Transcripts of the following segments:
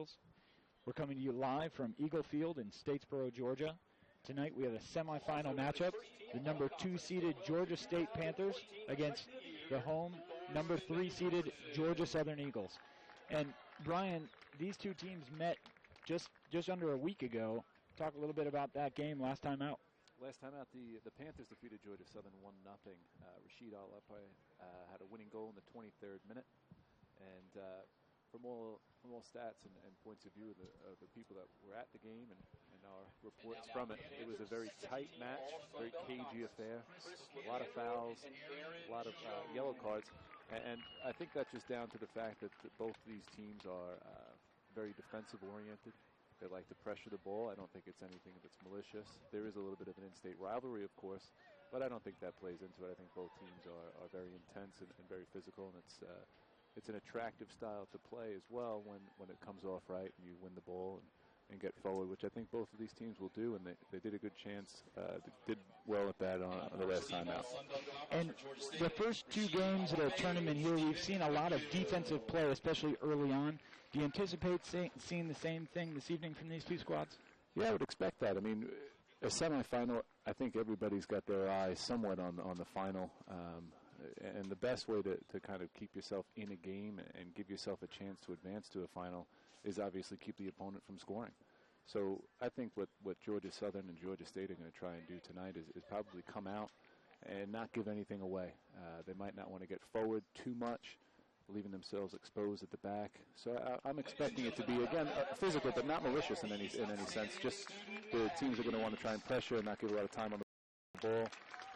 Eagles. We're coming to you live from Eagle Field in Statesboro, Georgia. Tonight we have a semifinal matchup. The number 2 seeded Georgia State Panthers against the home number 3 seeded Georgia Southern Eagles. And Brian, these two teams met just under a week ago. Talk a little bit about that game last time out. Last time out, the Panthers defeated Georgia Southern 1-0. Rashid Al-Upay had a winning goal in the 23rd minute. And from all stats and points of view of the people that were at the game and our reports from it, it was a very tight match, very cagey affair, a lot of fouls, a lot of yellow cards. And I think that's just down to the fact that both these teams are very defensive-oriented. They like to pressure the ball. I don't think it's anything that's malicious. There is a little bit of an in-state rivalry, of course, but I don't think that plays into it. I think both teams are very intense and very physical, and it's an attractive style to play as well when it comes off right and you win the ball and get forward, which I think both of these teams will do, and they did a good chance. They did well at that on the last time out. And the first 2 games of the tournament here, we've seen a lot of defensive play, especially early on. Do you anticipate seeing the same thing this evening from these two squads? Yeah, I would expect that. I mean, a semifinal, I think everybody's got their eyes somewhat on the final. And the best way to kind of keep yourself in a game and give yourself a chance to advance to a final is obviously keep the opponent from scoring. So I think what Georgia Southern and Georgia State are going to try and do tonight is probably come out and not give anything away. They might not want to get forward too much, leaving themselves exposed at the back. So I'm expecting it to be, again, physical, but not malicious in any sense. Just the teams are going to want to try and pressure and not give a lot of time on the ball.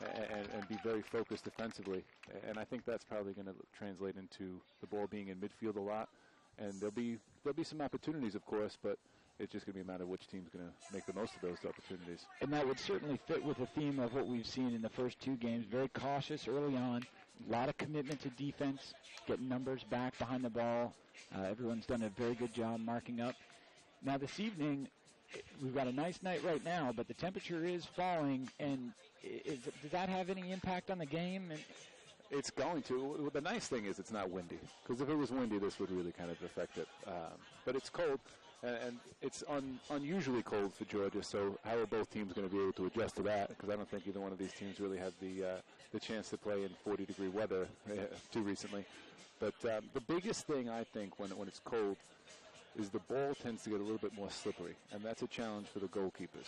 And be very focused defensively. And I think that's probably going to translate into the ball being in midfield a lot. And there'll be some opportunities, of course, but it's just going to be a matter of which team's going to make the most of those opportunities. And that would certainly fit with the theme of what we've seen in the first 2 games. Very cautious early on, a lot of commitment to defense, getting numbers back behind the ball. Everyone's done a very good job marking up. Now this evening, we've got a nice night right now, but the temperature is falling, and does that have any impact on the game? It's going to. The nice thing is it's not windy, because if it was windy, this would really kind of affect it. But it's cold, and it's unusually cold for Georgia, so how are both teams going to be able to adjust to that? Because I don't think either one of these teams really had the chance to play in 40-degree weather too recently. But the biggest thing, I think, when it's cold, is the ball tends to get a little bit more slippery, and that's a challenge for the goalkeepers.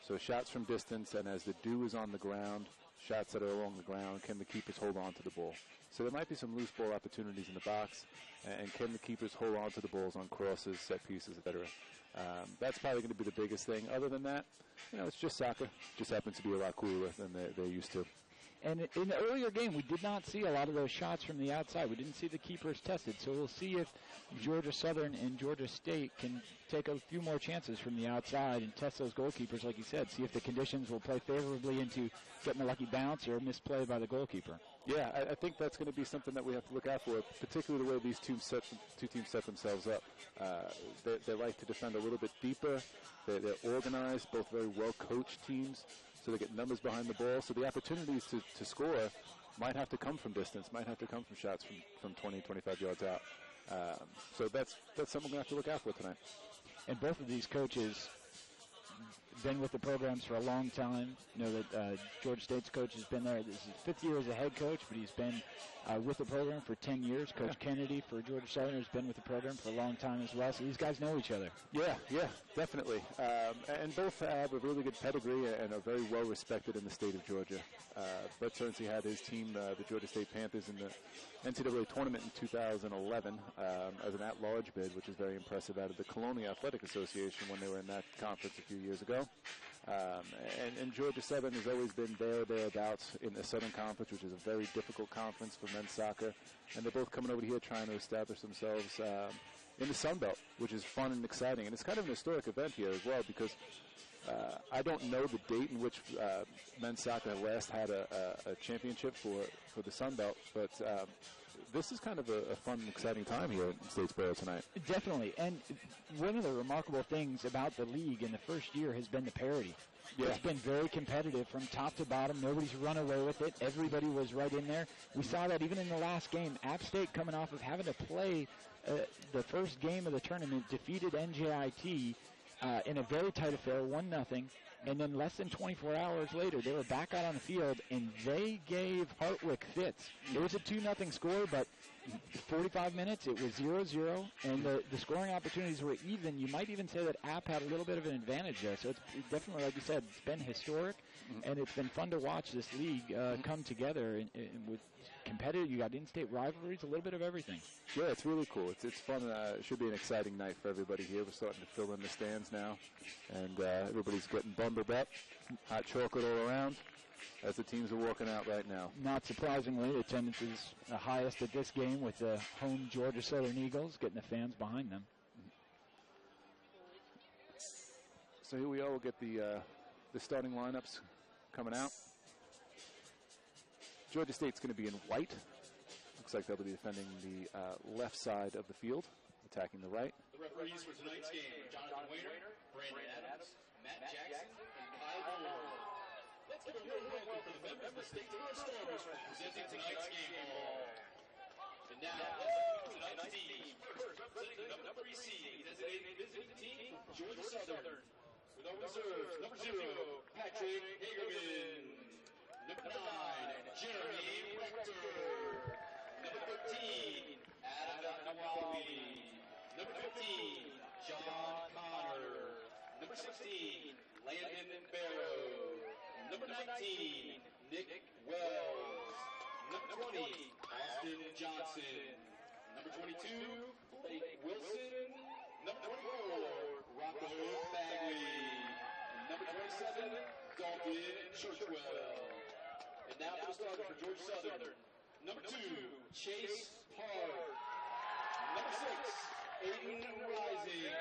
So shots from distance, and as the dew is on the ground, shots that are along the ground, can the keepers hold on to the ball? So there might be some loose ball opportunities in the box, and can the keepers hold on to the balls on crosses, set pieces, etc. That's probably going to be the biggest thing. Other than that, it's just soccer. It just happens to be a lot cooler than they're used to. And in the earlier game, we did not see a lot of those shots from the outside. We didn't see the keepers tested. So we'll see if Georgia Southern and Georgia State can take a few more chances from the outside and test those goalkeepers, like you said, see if the conditions will play favorably into getting a lucky bounce or a misplay by the goalkeeper. Yeah, I think that's going to be something that we have to look out for, particularly the way these two teams set themselves up. They like to defend a little bit deeper. They're organized, both very well-coached teams. So they get numbers behind the ball. So the opportunities to score might have to come from distance, might have to come from shots from 20, 25 yards out. So that's something we have to look out for tonight. And both of these coaches been with the programs for a long time. You know that Georgia State's coach has been there. This is his 5th year as a head coach, but he's been with the program for 10 years. Coach Kennedy for Georgia Southern has been with the program for a long time as well. So these guys know each other. Yeah, definitely. And both have a really good pedigree and are very well respected in the state of Georgia. Brett Certainty had his team, the Georgia State Panthers, in the NCAA tournament in 2011 as an at-large bid, which is very impressive, out of the Colonial Athletic Association when they were in that conference a few years ago. And Georgia Southern has always been thereabouts in the Southern Conference, which is a very difficult conference for men's soccer. And they're both coming over here trying to establish themselves in the Sun Belt, which is fun and exciting. And it's kind of an historic event here as well, because I don't know the date in which men's soccer last had a championship for the Sun Belt, but this is kind of a fun, exciting time here in Statesboro tonight. Definitely. And one of the remarkable things about the league in the first year has been the parity. Yeah. It's been very competitive from top to bottom. Nobody's run away with it. Everybody was right in there. We saw that even in the last game. App State, coming off of having to play the first game of the tournament, defeated NJIT in a very tight affair, 1-0. And then less than 24 hours later, they were back out on the field, and they gave Hartwick fits. It was a 2-0 score, but 45 minutes, it was 0-0, and the scoring opportunities were even. You might even say that App had a little bit of an advantage there. So it's definitely, like you said, it's been historic, and it's been fun to watch this league come together with competitive. You got in-state rivalries, a little bit of everything. Yeah, it's really cool. It's fun. It should be an exciting night for everybody here. We're starting to fill in the stands now, and everybody's getting bundled up. Hot chocolate all around as the teams are walking out right now. Not surprisingly, attendance is the highest at this game with the home Georgia Southern Eagles getting the fans behind them. So here we are. We'll get the starting lineups coming out. Georgia State's going to be in white. Looks like they'll be defending the left side of the field, attacking the right. The referees for tonight's game are Jonathan Wainer, Brandon Adams, Matt Jackson, and Kyle Moore. Let's give a warm welcome for the members of the Statesboro Stormers presenting tonight's game ball. And now, let's move tonight's team. First, representing the number 3 seed, designated visiting team, Georgia Southern. With our reserves, number 0, Patrick Hagerman. Number 9, Jeremy Rector. Number 13, Adam Nawawi. Number 15, John Connor. Number 16, Landon Barrow. Number 19, Nick Wells. Number 20, Austin Johnson. Number 22, Blake Wilson. Number 24, Rocco Bagley. Number 27, Dalton Churchwell. And now for the starter for Georgia Southern. Number 2, Chase Park. Number 6, Aiden Rising.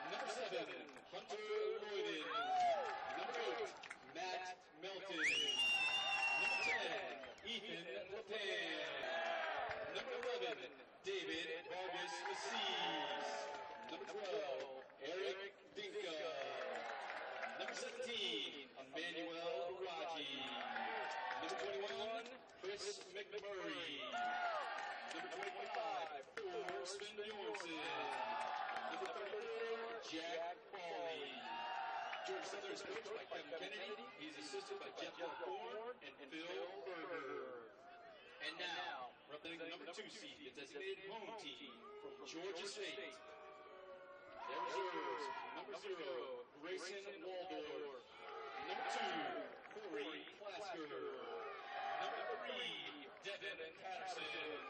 Number 7, Hunter Lloyden. Number 8, Matt Melton. Number 10, Ethan LePan. Number 11, David Vargas Assis. Number 12, Eric Dinka. Number 17, Emmanuel Raji. Number 21, Chris McMurray. Number 25, Thor Sven-Bjornsson. Number 34, Jack Bawley. Georgia Southern is coached by Kevin Kennedy. He's assisted by Jeff Thorne and Phil Berger. And now, representing the number 2 seed, the designated home team from Georgia State. Their reserves, number 0, Grayson Waldorf. Number 2, Corey Klasker. Number 3, Devin Patterson.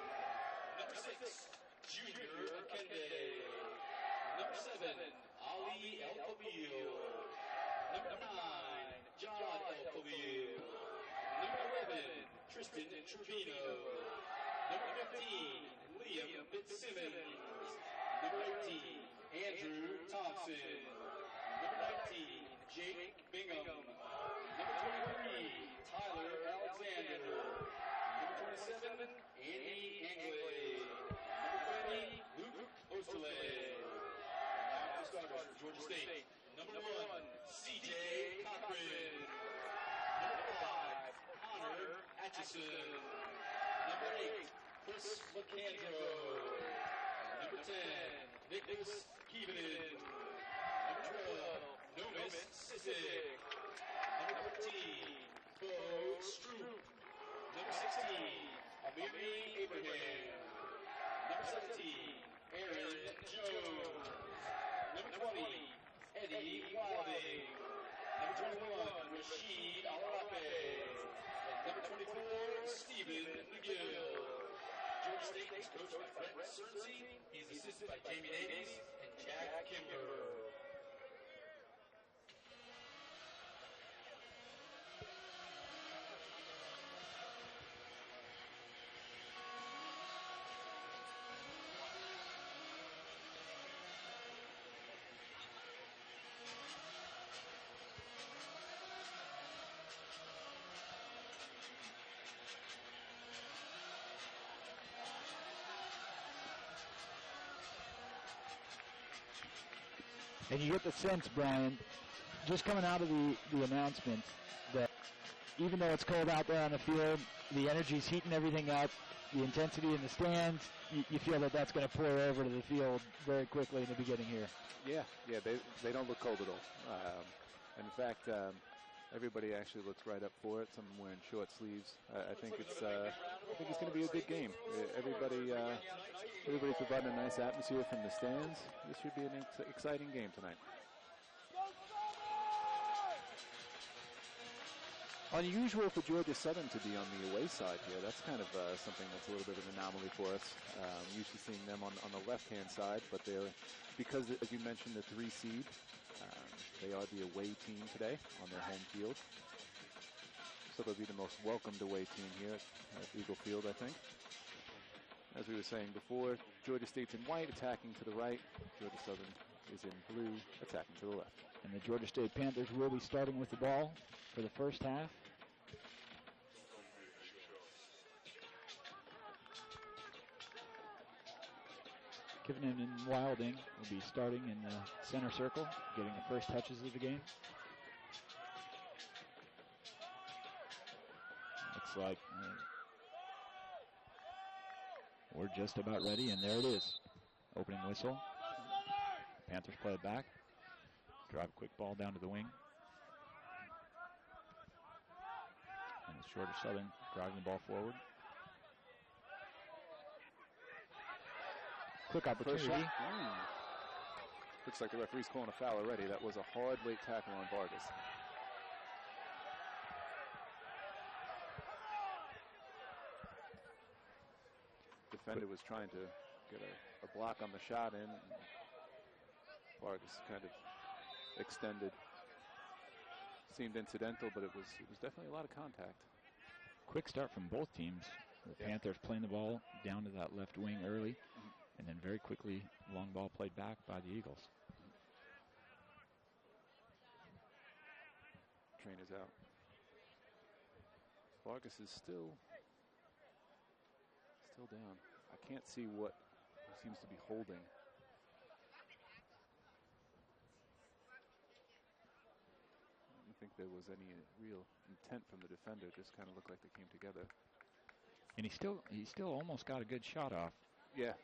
Number 6, Junior Kende. Number 7, Ali El Khalil. Number 9, John El Khalil. Number 11, Tristan Trevino. Number 15, Liam Fitzsimmons. Number 18, Andrew Thompson. Number 19, Jake Bingham. Number 23, Tyler Alexander. Number 27, Andy Anglade. Number 30, Luke Osterley. Now the starters for Georgia State. Number 1, CJ Cochran. Number 5, Connor Atchison. Number 8, Chris McAndrew. Number 10, Nicholas Keevan. Number 12, Nomis Sissik. Number 14, Bo Stroop. Number 16, Amiri Abraham. Number 17, Aaron Jones. Number 20, Eddie Wilding. Number 21, Rashid Alarape. And number 24, Stephen McGill. Georgia State is coached by Brett Cernsey. He's assisted by Jamie Davies and Jack Kimber. And you get the sense, Brian, just coming out of the announcements, that even though it's cold out there on the field, the energy's heating everything up, the intensity in the stands, you feel that that's going to pour over to the field very quickly in the beginning here. Yeah, they don't look cold at all. In fact, everybody actually looks right up for it. Some wearing short sleeves. I think it's going to be a good game. Everybody's providing a nice atmosphere from the stands. This should be an exciting game tonight. Unusual for Georgia Southern to be on the away side here. That's kind of something that's a little bit of an anomaly for us. Usually seeing them on the left-hand side, but they're, because, as you mentioned, the 3 seed, they are the away team today on their home field. So they'll be the most welcomed away team here at Eagle Field, I think. As we were saying before, Georgia State's in white, attacking to the right. Georgia Southern is in blue, attacking to the left. And the Georgia State Panthers will be starting with the ball for the first half. Kivnan and Wilding will be starting in the center circle, getting the first touches of the game. Looks like we're just about ready, and there it is. Opening whistle. Panthers play it back. Drive a quick ball down to the wing. And it's Georgia Southern driving the ball forward. Quick opportunity. Looks like the referee's calling a foul already. That was a hard late tackle on Vargas. Defender was trying to get a block on the shot in. Vargas kind of extended. Seemed incidental, but it was definitely a lot of contact. Quick start from both teams. The Panthers playing the ball down to that left wing early, and then very quickly, long ball played back by the Eagles. Train is out. Vargas is still down. I can't see what he seems to be holding. I don't think there was any real intent from the defender. It just kind of looked like they came together. And he still almost got a good shot off. Yeah.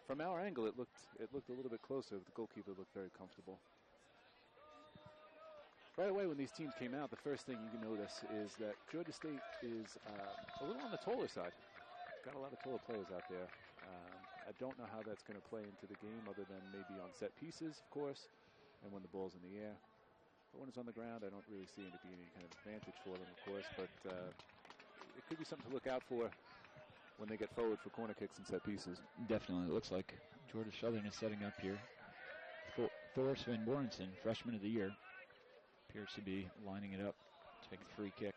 From our angle, it looked a little bit closer. The goalkeeper looked very comfortable. Right away, when these teams came out, the first thing you can notice is that Georgia State is a little on the taller side. Got a lot of taller players out there. I don't know how that's going to play into the game, other than maybe on set pieces, of course, and when the ball's in the air. But when it's on the ground, I don't really see it to be any kind of advantage for them, of course. But it could be something to look out for when they get forward for corner kicks and set pieces. Definitely. It looks like Georgia Southern is setting up here. Thor Sven Borenson, freshman of the year, appears to be lining it up to take a free kick.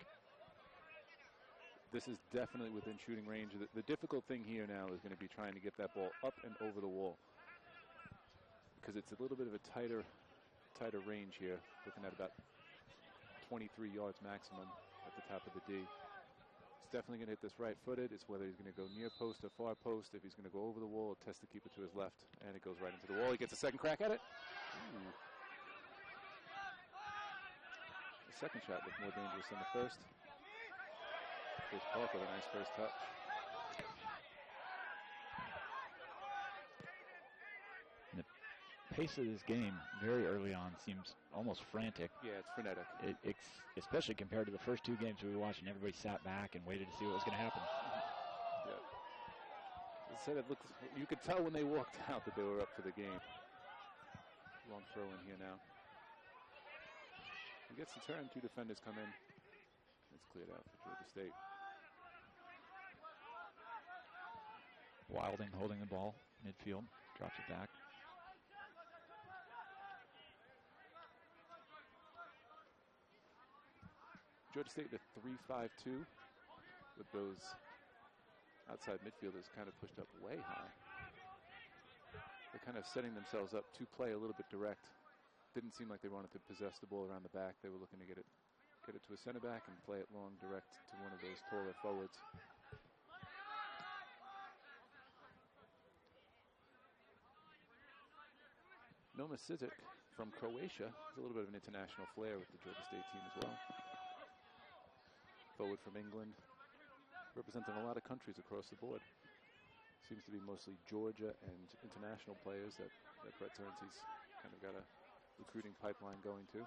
This is definitely within shooting range. The difficult thing here now is going to be trying to get that ball up and over the wall, because it's a little bit of a tighter range here, looking at about 23 yards maximum at the top of the D. He's definitely going to hit this right-footed. It's whether he's going to go near post or far post. If he's going to go over the wall, test to keep it to his left, and it goes right into the wall. He gets a second crack at it. Ooh. The second shot looked more dangerous than the first. Chris Parker, a nice first touch. And the pace of this game very early on seems almost frantic. Yeah, it's frenetic. Especially compared to the first 2 games we watched, and everybody sat back and waited to see what was going to happen. Yeah. As I said, you could tell when they walked out that they were up for the game. Long throw in here now. He gets the turn. 2 defenders come in. It's cleared out for Georgia State. Wilding holding the ball midfield, drops it back. Georgia State, the 3-5-2 with those outside midfielders kind of pushed up way high. They're kind of setting themselves up to play a little bit direct. Didn't seem like they wanted to possess the ball around the back. They were looking to get it to a center back and play it long direct to one of those taller forwards. Noma Sizic from Croatia. There's a little bit of an international flair with the Georgia State team as well. Forward from England, representing a lot of countries across the board. Seems to be mostly Georgia and international players that Brett Terence's kind of got a recruiting pipeline going to.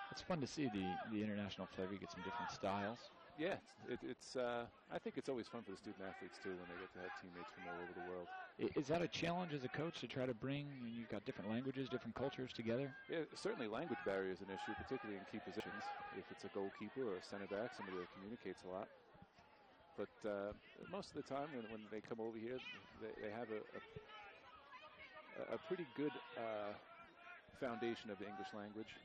It's fun to see the international flavor. You get some different styles. Yeah, I think it's always fun for the student athletes too when they get to have teammates from all over the world. Is that a challenge as a coach to try to bring, you've got different languages, different cultures together? Yeah, certainly language barrier is an issue, particularly in key positions. If it's a goalkeeper or a center back, somebody that communicates a lot. But most of the time when they come over here, they have a pretty good foundation of the English language.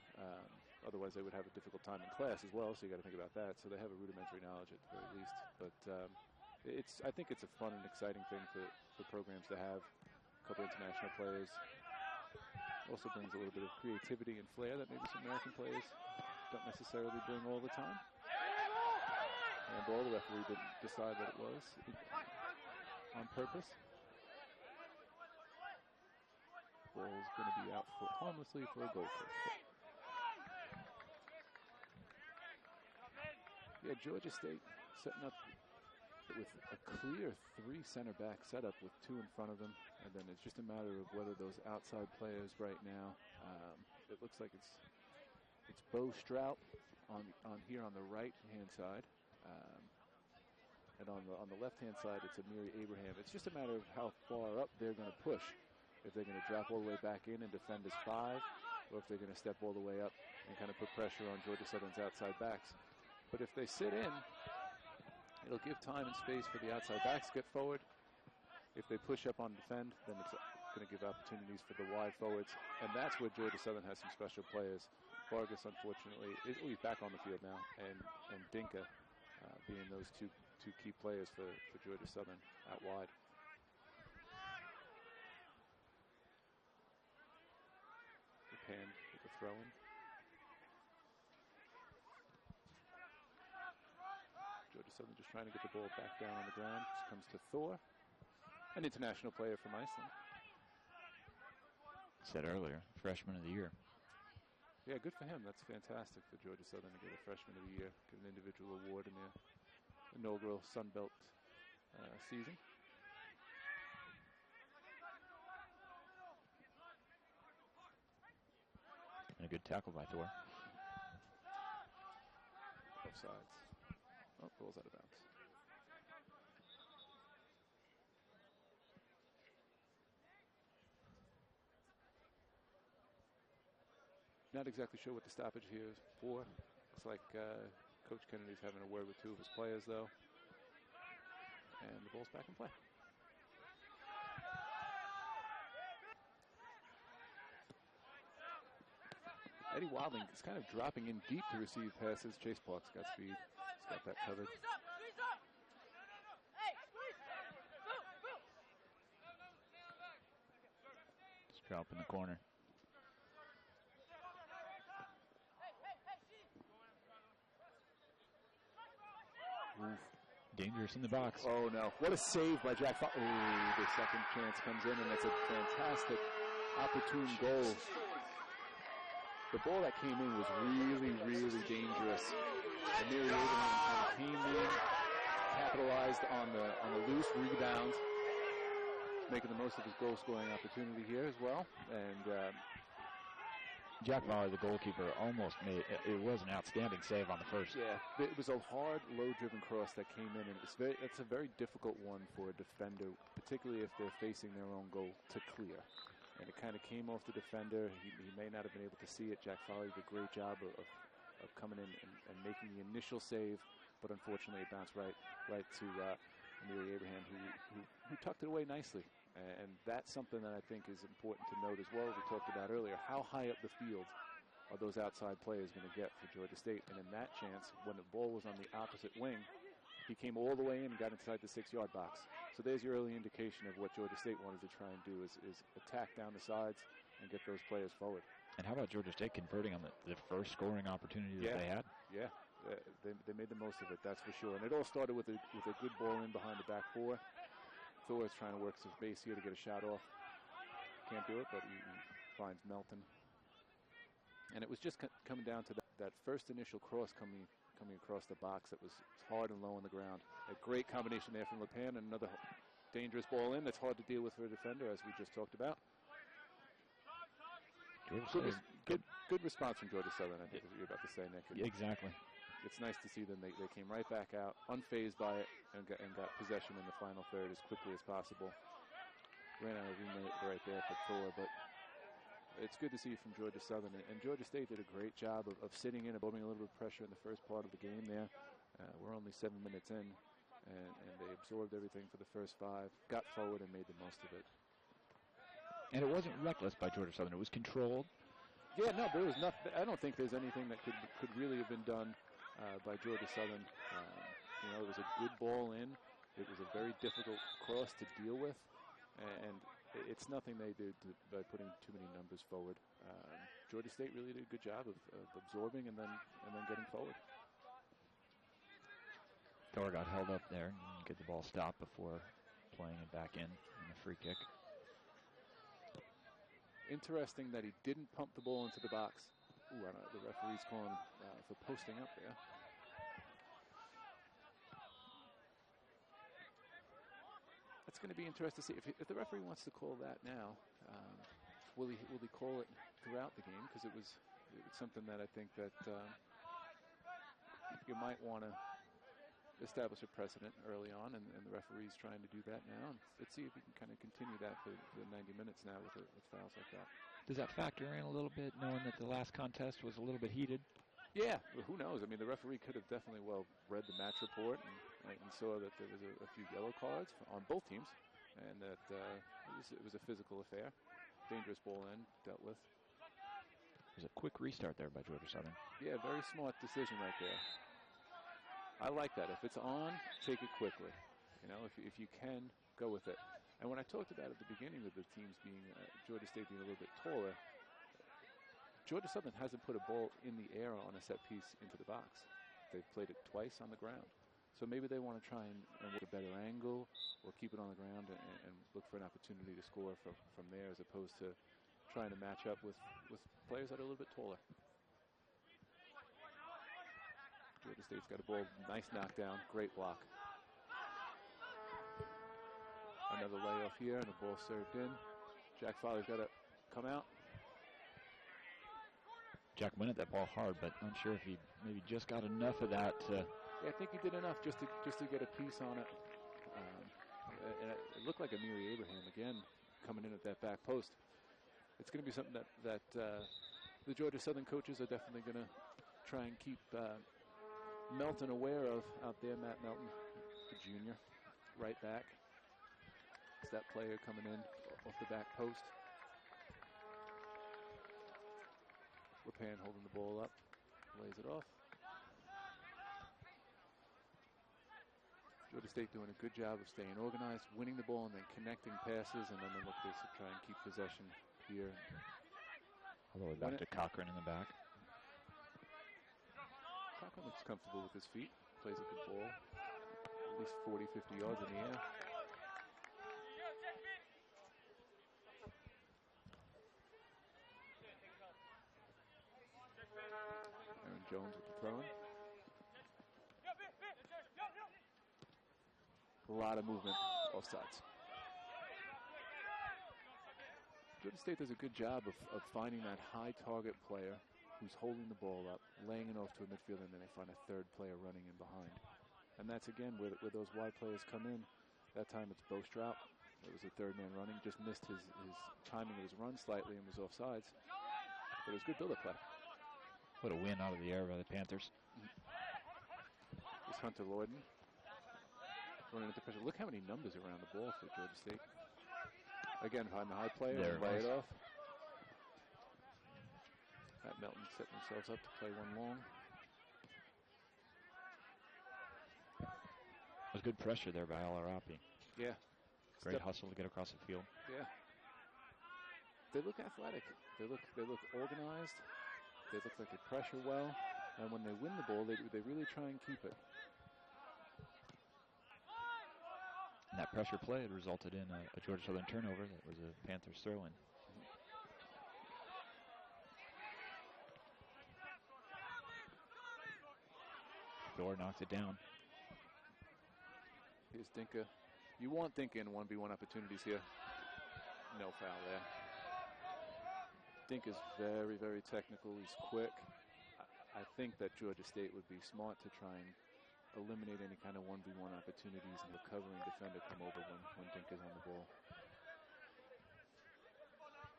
Otherwise, they would have a difficult time in class as well, so you got to think about that. So they have a rudimentary knowledge at the very least. But I think it's a fun and exciting thing for programs to have a couple international players. Also brings a little bit of creativity and flair that maybe some American players don't necessarily bring all the time. And ball, the referee didn't decide that it was on purpose. Ball is going to be out harmlessly for a goal kick. Yeah, Georgia State setting up with a clear 3 center back setup with 2 in front of them, and then it's just a matter of whether those outside players right now. It looks like it's Bo Strout on here on the right hand side, and on the left hand side it's Amiri Abraham. It's just a matter of how far up they're going to push. If they're going to drop all the way back in and defend as 5, or if they're going to step all the way up and kind of put pressure on Georgia Southern's outside backs. But if they sit in, it'll give time and space for the outside backs to get forward. If they push up on defend, then it's going to give opportunities for the wide forwards. And that's where Georgia Southern has some special players. Vargas, unfortunately, he's back on the field now, and Dinka being those two key players for Georgia Southern out wide. Japan with the throw-in. Georgia Southern just trying to get the ball back down on the ground. This comes to Thor, an international player from Iceland. Said earlier, freshman of the year. Yeah, good for him. That's fantastic for Georgia Southern to get a freshman of the year, get an individual award in their inaugural Sun Belt season. And a good tackle by Thor. Both sides. Oh, ball's out of bounds. Not exactly sure what the stoppage here is for. Looks like Coach Kennedy's having a word with 2 of his players, though. And the ball's back in play. Eddie Wilding is kind of dropping in deep to receive passes. Chase Park's got speed. He's got that covered. Just drop in the corner. Oof. Dangerous in the box. Oh, no. What a save by Jack Fox. Oh, the second chance comes in, and that's a fantastic, opportune goal. The ball that came in was really, really dangerous. Amiri Abraham kind of came in, capitalized on the loose rebound, making the most of his goal-scoring opportunity here as well. And Jack Maurer, the goalkeeper, almost made it was an outstanding save on the first. Yeah, it was a hard, low-driven cross that came in, and it's a very difficult one for a defender, particularly if they're facing their own goal, to clear. And it kind of came off the defender. He may not have been able to see it. Jack Foley did a great job of coming in and making the initial save, but unfortunately it bounced right to Amiri Abraham, who tucked it away nicely. And that's something that I think is important to note as well, as we talked about earlier. How high up the field are those outside players going to get for Georgia State? And in that chance, when the ball was on the opposite wing, he came all the way in and got inside the 6-yard box. So there's your early indication of what Georgia State wanted to try and do is attack down the sides and get those players forward. And how about Georgia State converting on the first scoring opportunity that they had? Yeah, they made the most of it, that's for sure. And it all started with a good ball in behind the back 4. Thor is trying to work some space here to get a shot off. can't do it, but he finds Melton. And it was just coming down to that first initial cross coming across the box that was hard and low on the ground. A great combination there from LePan, and another dangerous ball in that's hard to deal with for a defender, as we just talked about. Good response from Georgia Southern, I think, is what you're about to say, Nick. And exactly. it's nice to see them. They came right back out, unfazed by it, and got possession in the final third as quickly as possible. Ran out of room right there for Thor, but it's good to see from Georgia Southern. And Georgia State did a great job of sitting in, absorbing a little bit of pressure in the first part of the game there. We're only 7 minutes in, and they absorbed everything for the first 5, got forward, and made the most of it. And it wasn't reckless by Georgia Southern. It was controlled. Yeah, no, there was nothing. I don't think there's anything that could really have been done by Georgia Southern. It was a good ball in. It was a very difficult cross to deal with, and it's nothing they did by putting too many numbers forward. Georgia State really did a good job of absorbing and then getting forward. Thor got held up there and get the ball stopped before playing it back in a free kick. Interesting that he didn't pump the ball into the box. Ooh, I don't know, the referee's calling for posting up there. It's going to be interesting to see if the referee wants to call that now. Will he call it throughout the game? Because it was something that I think that you might want to establish a precedent early on, and the referee's trying to do that now. And let's see if we can kind of continue that for the 90 minutes now with fouls like that. Does that factor in a little bit, knowing that the last contest was a little bit heated? Yeah, well, who knows? I mean, the referee could have definitely read the match report and saw that there was a few yellow cards on both teams, and that it was a physical affair. Dangerous ball in, dealt with. It was a quick restart there by Georgia Southern. Yeah, very smart decision right there. I like that. If it's on, take it quickly. If you can, go with it. And when I talked about at the beginning of the teams being Georgia State being a little bit taller, Georgia Southern hasn't put a ball in the air on a set piece into the box. They've played it twice on the ground. So maybe they want to try and get a better angle or keep it on the ground and look for an opportunity to score from there, as opposed to trying to match up with players that are a little bit taller. Georgia State's got a ball, nice knockdown, great block. Another layoff here, and the ball served in. Jack Fowler's got to come out. Jack went at that ball hard, but I'm sure if he maybe just got enough of that. Yeah, I think he did enough just to get a piece on it. And it looked like Amiri Abraham again coming in at that back post. It's going to be something that the Georgia Southern coaches are definitely going to try and keep Melton aware of out there. Matt Melton, the junior, right back. It's that player coming in off the back post. LePan holding the ball up, lays it off. Georgia State doing a good job of staying organized, winning the ball, and then connecting passes, and then they look to try and keep possession here. All the way back to Cochran in the back. Cochran looks comfortable with his feet, plays a good ball, at least 40, 50 yards in the air. Aaron Jones with the throw-in. A lot of movement, both sides. Georgia State does a good job of finding that high target player who's holding the ball up, laying it off to a midfielder, and then they find a third player running in behind. And that's, again, where those wide players come in. That time it's Bostrop. It was the third man running. Just missed his timing of his run slightly and was offsides. But it was good build-up play. What a win out of the air by the Panthers. It's Hunter Lloyden running into pressure. Look how many numbers around the ball for Georgia State. Again, behind the high player, and lay it off. Matt Melton setting themselves up to play one long. It was good pressure there by Al-Arabi. Yeah. Great hustle to get across the field. Yeah. They look athletic. They look organized. They look like they pressure well. And when they win the ball, they really try and keep it. And that pressure play had resulted in a Georgia Southern turnover that was a Panthers throw-in. Thor knocks it down. Here's Dinka. You want Dinka in 1v1 opportunities here. No foul there. Dinka's very, very technical. He's quick. I think that Georgia State would be smart to try and eliminate any kind of 1v1 opportunities and the covering defender come over when Dinka's on the ball.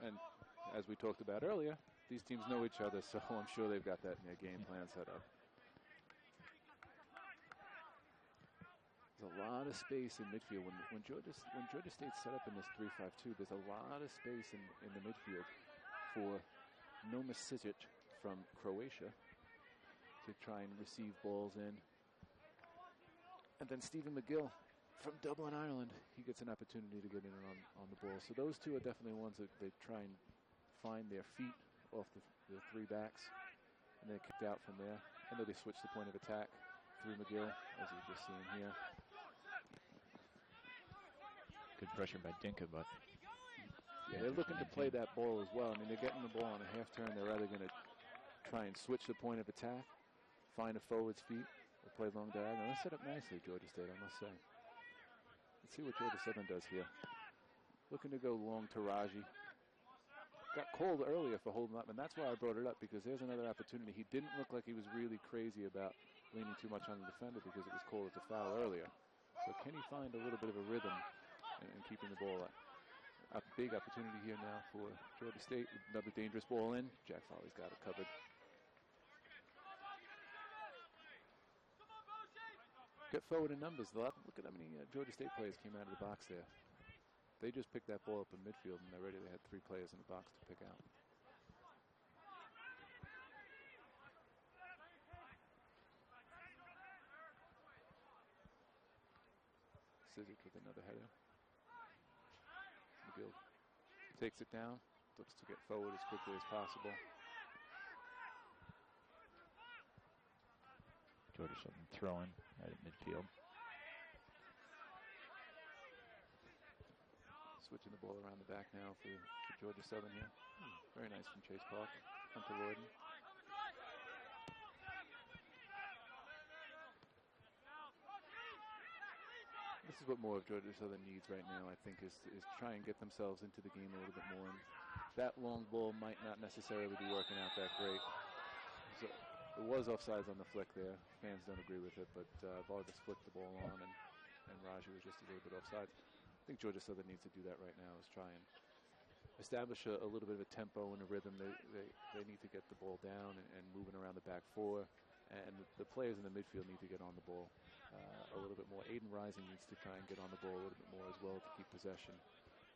And as we talked about earlier, these teams know each other, so I'm sure they've got that in their game plan set up. There's a lot of space in midfield. When Georgia State's set up in this 3-5-2, there's a lot of space in the midfield for Noma Sizic from Croatia to try and receive balls in. And then Stephen McGill from Dublin, Ireland, he gets an opportunity to get in on the ball. So those two are definitely ones that they try and find their feet off the three backs, and they're kicked out from there. And then they switch the point of attack through McGill, as you're just seeing here. Good pressure by Dinka, but yeah, they're looking to play that ball as well. I mean, they're getting the ball on a half turn. They're either going to try and switch the point of attack, find a forward's feet, or play long diagonal. They're set up nicely, Georgia State, I must say. Let's see what Georgia Southern does here. Looking to go long to Raji. Got called earlier for holding up, and that's why I brought it up, because there's another opportunity. He didn't look like he was really crazy about leaning too much on the defender because it was called as a foul earlier. So can he find a little bit of a rhythm and keeping the ball up? A big opportunity here now for Georgia State. Another dangerous ball in. Jack Foley's got it covered. Get forward in numbers. Look at how many Georgia State players came out of the box there. They just picked that ball up in midfield, and already they had 3 players in the box to pick out. Sizic with another header. McGill takes it down, looks to get forward as quickly as possible. Georgia Southern throwing right at midfield. Switching the ball around the back now for Georgia Southern here. Very nice from Chase Park. Hunter Lloyden. This is what more of Georgia Southern needs right now, I think, is try and get themselves into the game a little bit more. And that long ball might not necessarily be working out that great. So it was offsides on the flick there. Fans don't agree with it, but Vargas flicked the ball on, and Raji was just a little bit offsides. I think Georgia Southern needs to do that right now, is try and establish a little bit of a tempo and a rhythm. They need to get the ball down and moving around the back four. And the players in the midfield need to get on the ball a little bit more. Aiden Rising needs to try and get on the ball a little bit more as well to keep possession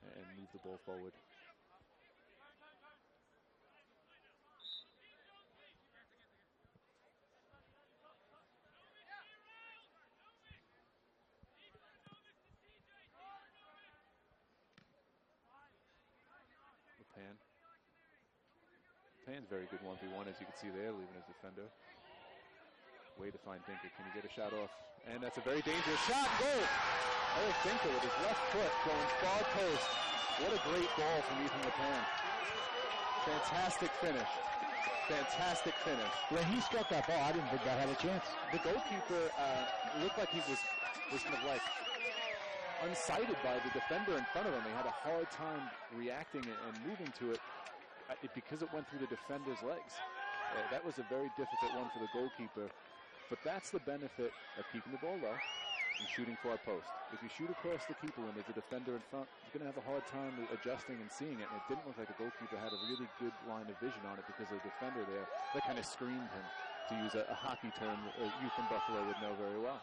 and move the ball forward. Pan's very good 1v1, as you can see there, leaving his defender. Way to find Dinka. Can he get a shot off? And that's a very dangerous shot. Goal! Eric Dinka with his left foot going far post. What a great ball from Ethan LePan. Fantastic finish. Fantastic finish. When he struck that ball, I didn't think that had a chance. The goalkeeper looked like he was kind of like unsighted by the defender in front of him. He had a hard time reacting and moving to it because it went through the defender's legs. That was a very difficult one for the goalkeeper. But that's the benefit of keeping the ball low and shooting far post. If you shoot across the keeper when there's a defender in front, you're going to have a hard time adjusting and seeing it. And it didn't look like the goalkeeper had a really good line of vision on it because the defender there, that kind of screened him, to use a hockey term you from Buffalo would know very well.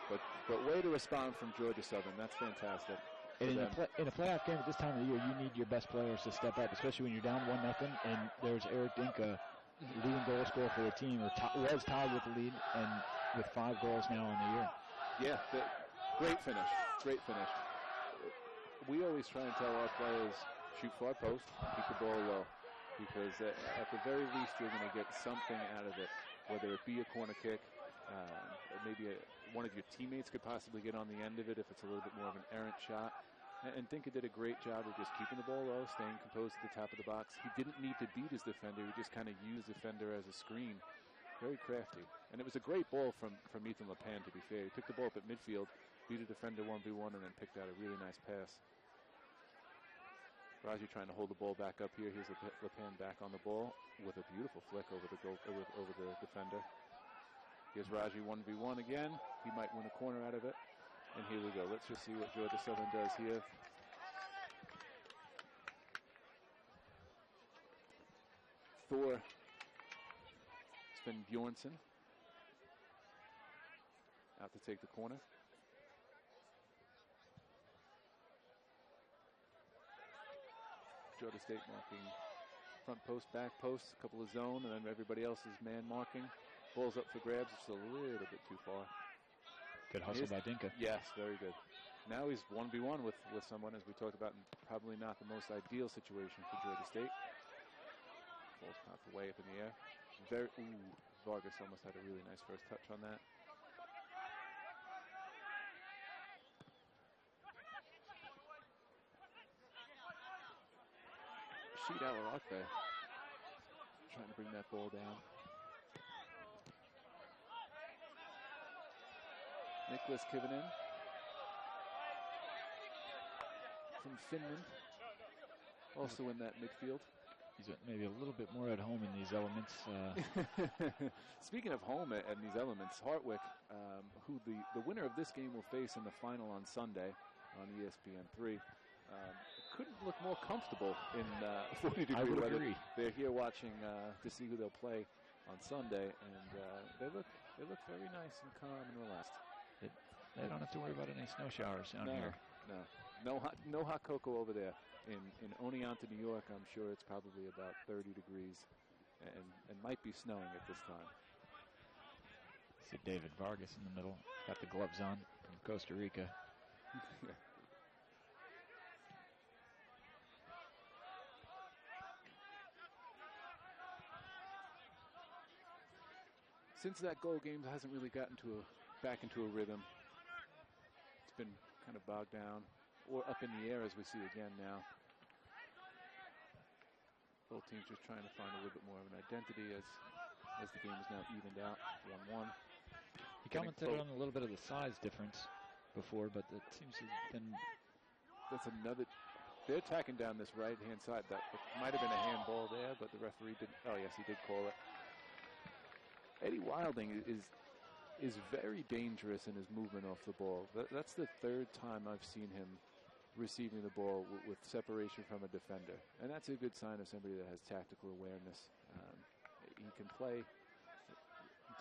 But way to respond from Georgia Southern. That's fantastic. And in a playoff game at this time of the year, you need your best players to step up, especially when you're down 1-0, and there's Eric Dinka, leading goal scorer for the team, was tied with the lead, and with 5 goals now in the year. Yeah, great finish. Great finish. We always try and tell our players, shoot far post, keep the ball low, because at the very least you're going to get something out of it, whether it be a corner kick, maybe one of your teammates could possibly get on the end of it if it's a little bit more of an errant shot. And Dinka did a great job of just keeping the ball low, staying composed at the top of the box. He didn't need to beat his defender. He just kind of used the defender as a screen Very crafty. And it was a great ball from Ethan LePan, to be fair. He picked the ball up at midfield, beat a defender 1v1, and then picked out a really nice pass. Raji trying to hold the ball back up here. Here's LePan back on the ball with a beautiful flick over the defender. Here's Raji 1v1 again. He might win a corner out of it. And here we go. Let's just see what Georgia Southern does here. Thor Sven Bjornsson out to take the corner. Georgia State marking front post, back post, a couple of zone, and then everybody else is man marking. Ball's up for grabs. It's a little bit too far. Good hustle by Dinka. Yes, very good. Now he's 1v1 with someone, as we talked about, and probably not the most ideal situation for Georgia State. Ball's popped way up in the air. Vargas almost had a really nice first touch on that. Rashid Al-Akbe trying to bring that ball down. Nicholas Kivinen from Finland, also in that midfield. He's maybe a little bit more at home in these elements. Speaking of home and these elements, Hartwick, who the winner of this game will face in the final on Sunday on ESPN3, couldn't look more comfortable in 40-degree weather. Agree. They're here watching to see who they'll play on Sunday, and they look very nice and calm and relaxed. They don't have to worry about any snow showers down here. No hot cocoa over there. In Oneonta, New York, I'm sure it's probably about 30 degrees and might be snowing at this time. See David Vargas in the middle, got the gloves on from Costa Rica. Since that goal, game hasn't really gotten back into a rhythm. It's been kind of bogged down or up in the air, as we see again now. Both teams just trying to find a little bit more of an identity as the game is now evened out, 1-1. He commented on a little bit of the size difference before, but it seems to have been... That's another... They're attacking down this right-hand side. That might have been a handball there, but the referee didn't... Oh, yes, he did call it. Eddie Wilding is very dangerous in his movement off the ball. That's the third time I've seen him receiving the ball with separation from a defender. And that's a good sign of somebody that has tactical awareness. He can play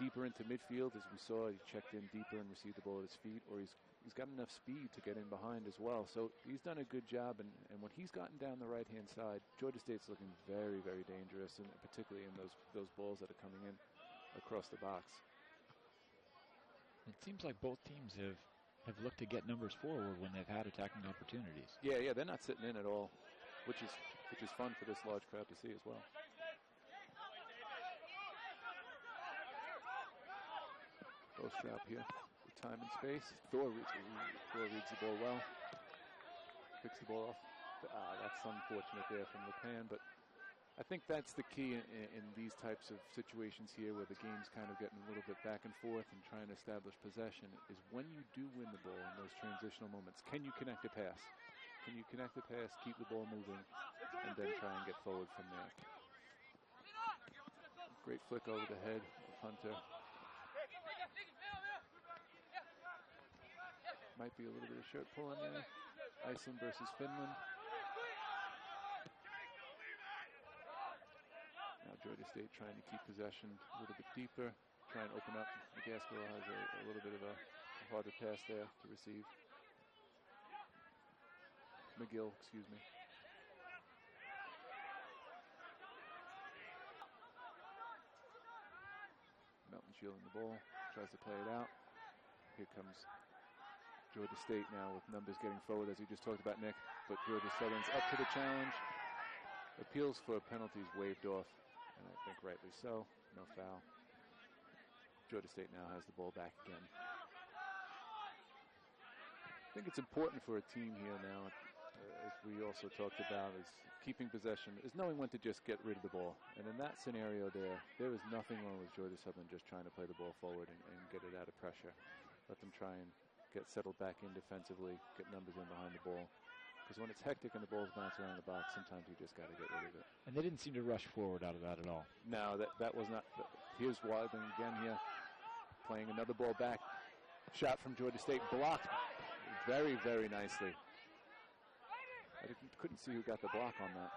deeper into midfield, as we saw. He checked in deeper and received the ball at his feet, or he's got enough speed to get in behind as well. So he's done a good job, and when he's gotten down the right-hand side, Georgia State's looking very, very dangerous, and particularly in those balls that are coming in across the box. It seems like both teams have looked to get numbers forward when they've had attacking opportunities. Yeah, they're not sitting in at all, which is fun for this large crowd to see as well. Bostrap here with time and space. Thor reads the ball well. Picks the ball off. That's unfortunate there from LePan, but I think that's the key in these types of situations here, where the game's kind of getting a little bit back and forth and trying to establish possession, is when you do win the ball in those transitional moments, can you connect a pass? Can you connect the pass, keep the ball moving, and then try and get forward from there? Great flick over the head of Hunter. Might be a little bit of shirt pull in there. Iceland versus Finland. Now Georgia State trying to keep possession a little bit deeper, try and open up. McGaskill has a little bit of a harder pass there to receive. McGill, excuse me. Melton shielding the ball, tries to play it out. Here comes Georgia State now with numbers getting forward, as you just talked about, Nick. But Georgia Southern's up to the challenge. Appeals for penalties waived off, and I think rightly so. No foul. Georgia State now has the ball back again. I think it's important for a team here now as we also talked about, is keeping possession, is knowing when to just get rid of the ball. And in that scenario there is nothing wrong with Georgia Southern just trying to play the ball forward and get it out of pressure. Let them try and get settled back in defensively, get numbers in behind the ball. Because when it's hectic and the ball's bouncing around the box, sometimes you just got to get rid of it. And they didn't seem to rush forward out of that at all. No, that was not. Here's Wadling again here, playing another ball back. Shot from Georgia State, blocked very, very nicely. I couldn't see who got the block on that.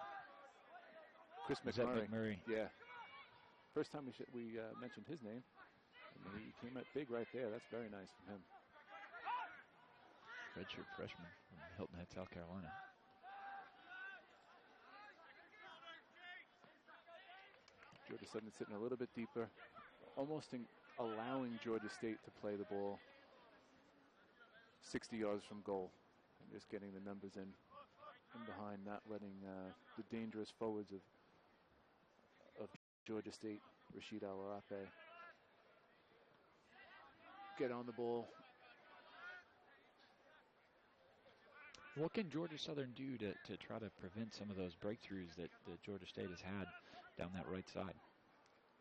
Chris McMurray. McMurray? Yeah. First time we mentioned his name. And he came out big right there. That's very nice from him. Redshirt freshman from Hilton Head, South Carolina. Georgia Southern sitting a little bit deeper, almost allowing Georgia State to play the ball 60 yards from goal, and just getting the numbers in behind, not letting the dangerous forwards of Georgia State, Rashid Al-Arape, get on the ball. What can Georgia Southern do to try to prevent some of those breakthroughs that Georgia State has had down that right side?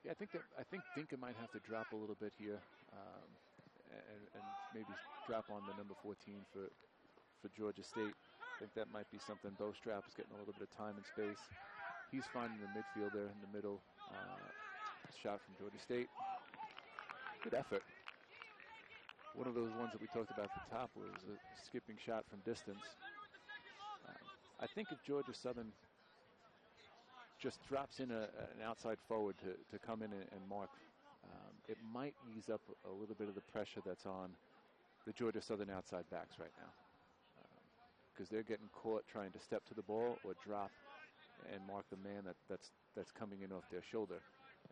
Yeah, I think Dinka might have to drop a little bit here, and maybe drop on the number 14 for Georgia State. I think that might be something. Bostrap is getting a little bit of time and space. He's finding the midfield there in the middle. Shot from Georgia State. Good effort. One of those ones that we talked about at the top was a skipping shot from distance. I think if Georgia Southern just drops in an outside forward to come in and mark, it might ease up a little bit of the pressure that's on the Georgia Southern outside backs right now. Because they're getting caught trying to step to the ball or drop and mark the man that's coming in off their shoulder.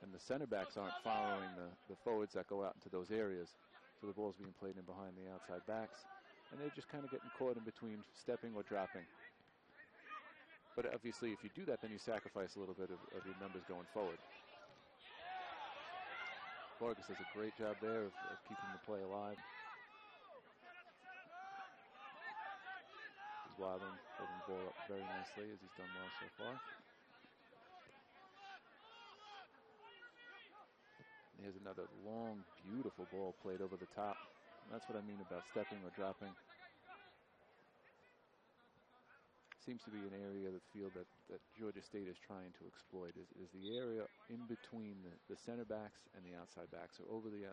And the center backs aren't following the forwards that go out into those areas. So the ball's being played in behind the outside backs. And they're just kind of getting caught in between stepping or dropping. But obviously, if you do that, then you sacrifice a little bit of your numbers going forward. Vargas does a great job there of keeping the play alive. He's Wadling holding the ball up very nicely, as he's done well so far. And here's another long, beautiful ball played over the top. And that's what I mean about stepping or dropping. Seems to be an area of the field that Georgia State is trying to exploit, is the area in between the center backs and the outside backs, or over the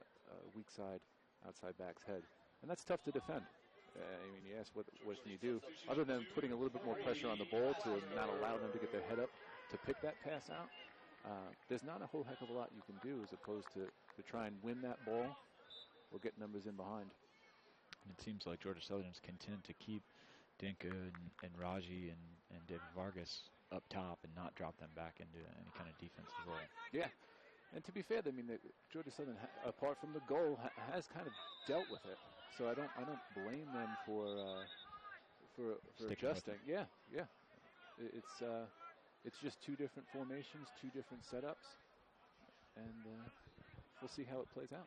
weak side outside back's head. And that's tough to defend. I mean, you ask what can you do? Other than putting a little bit more pressure on the ball to not allow them to get their head up to pick that pass out, there's not a whole heck of a lot you can do as opposed to try and win that ball or get numbers in behind. It seems like Georgia Southern is content to keep Dinka and Raji and David Vargas up top and not drop them back into any kind of defensive role. Yeah, and to be fair, I mean, Georgia Southern, apart from the goal, has kind of dealt with it. So I don't blame them for adjusting. Yeah. It's just two different formations, two different setups, and we'll see how it plays out.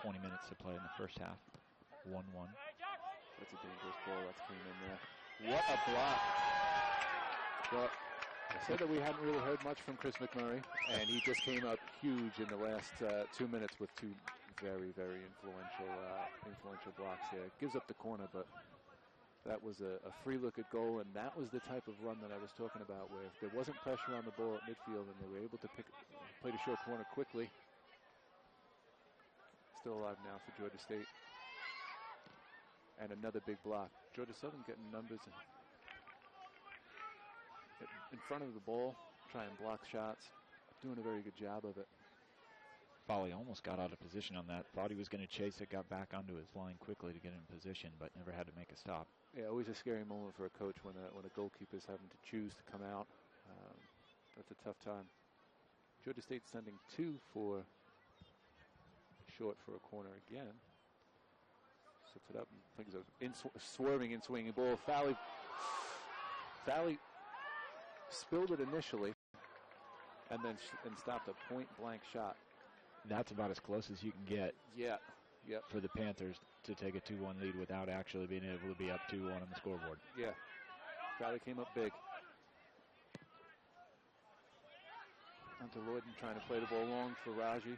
20 minutes to play in the first half. 1-1. That's a dangerous ball that's came in there. What a block. Well, I said that we hadn't really heard much from Chris McMurray, and he just came up huge in the last 2 minutes with two very, very influential blocks there. Gives up the corner, but that was a free look at goal, and that was the type of run that I was talking about, where if there wasn't pressure on the ball at midfield and they were able to play the short corner quickly. Still alive now for Georgia State. And another big block. Georgia Southern getting numbers in front of the ball, try and block shots. Doing a very good job of it. Foley almost got out of position on that. Thought he was going to chase it, got back onto his line quickly to get in position, but never had to make a stop. Yeah, always a scary moment for a coach when a goalkeeper is having to choose to come out. That's a tough time. Georgia State sending two for short for a corner again. Sets it up and brings a swerving and swinging ball. Fowley spilled it initially and then stopped a point-blank shot. that's about as close as you can get. Yeah. Yep. For the Panthers to take a 2-1 lead without actually being able to be up 2-1 on the scoreboard. Yeah. Crowley came up big. Hunter Lloyden trying to play the ball long for Raji.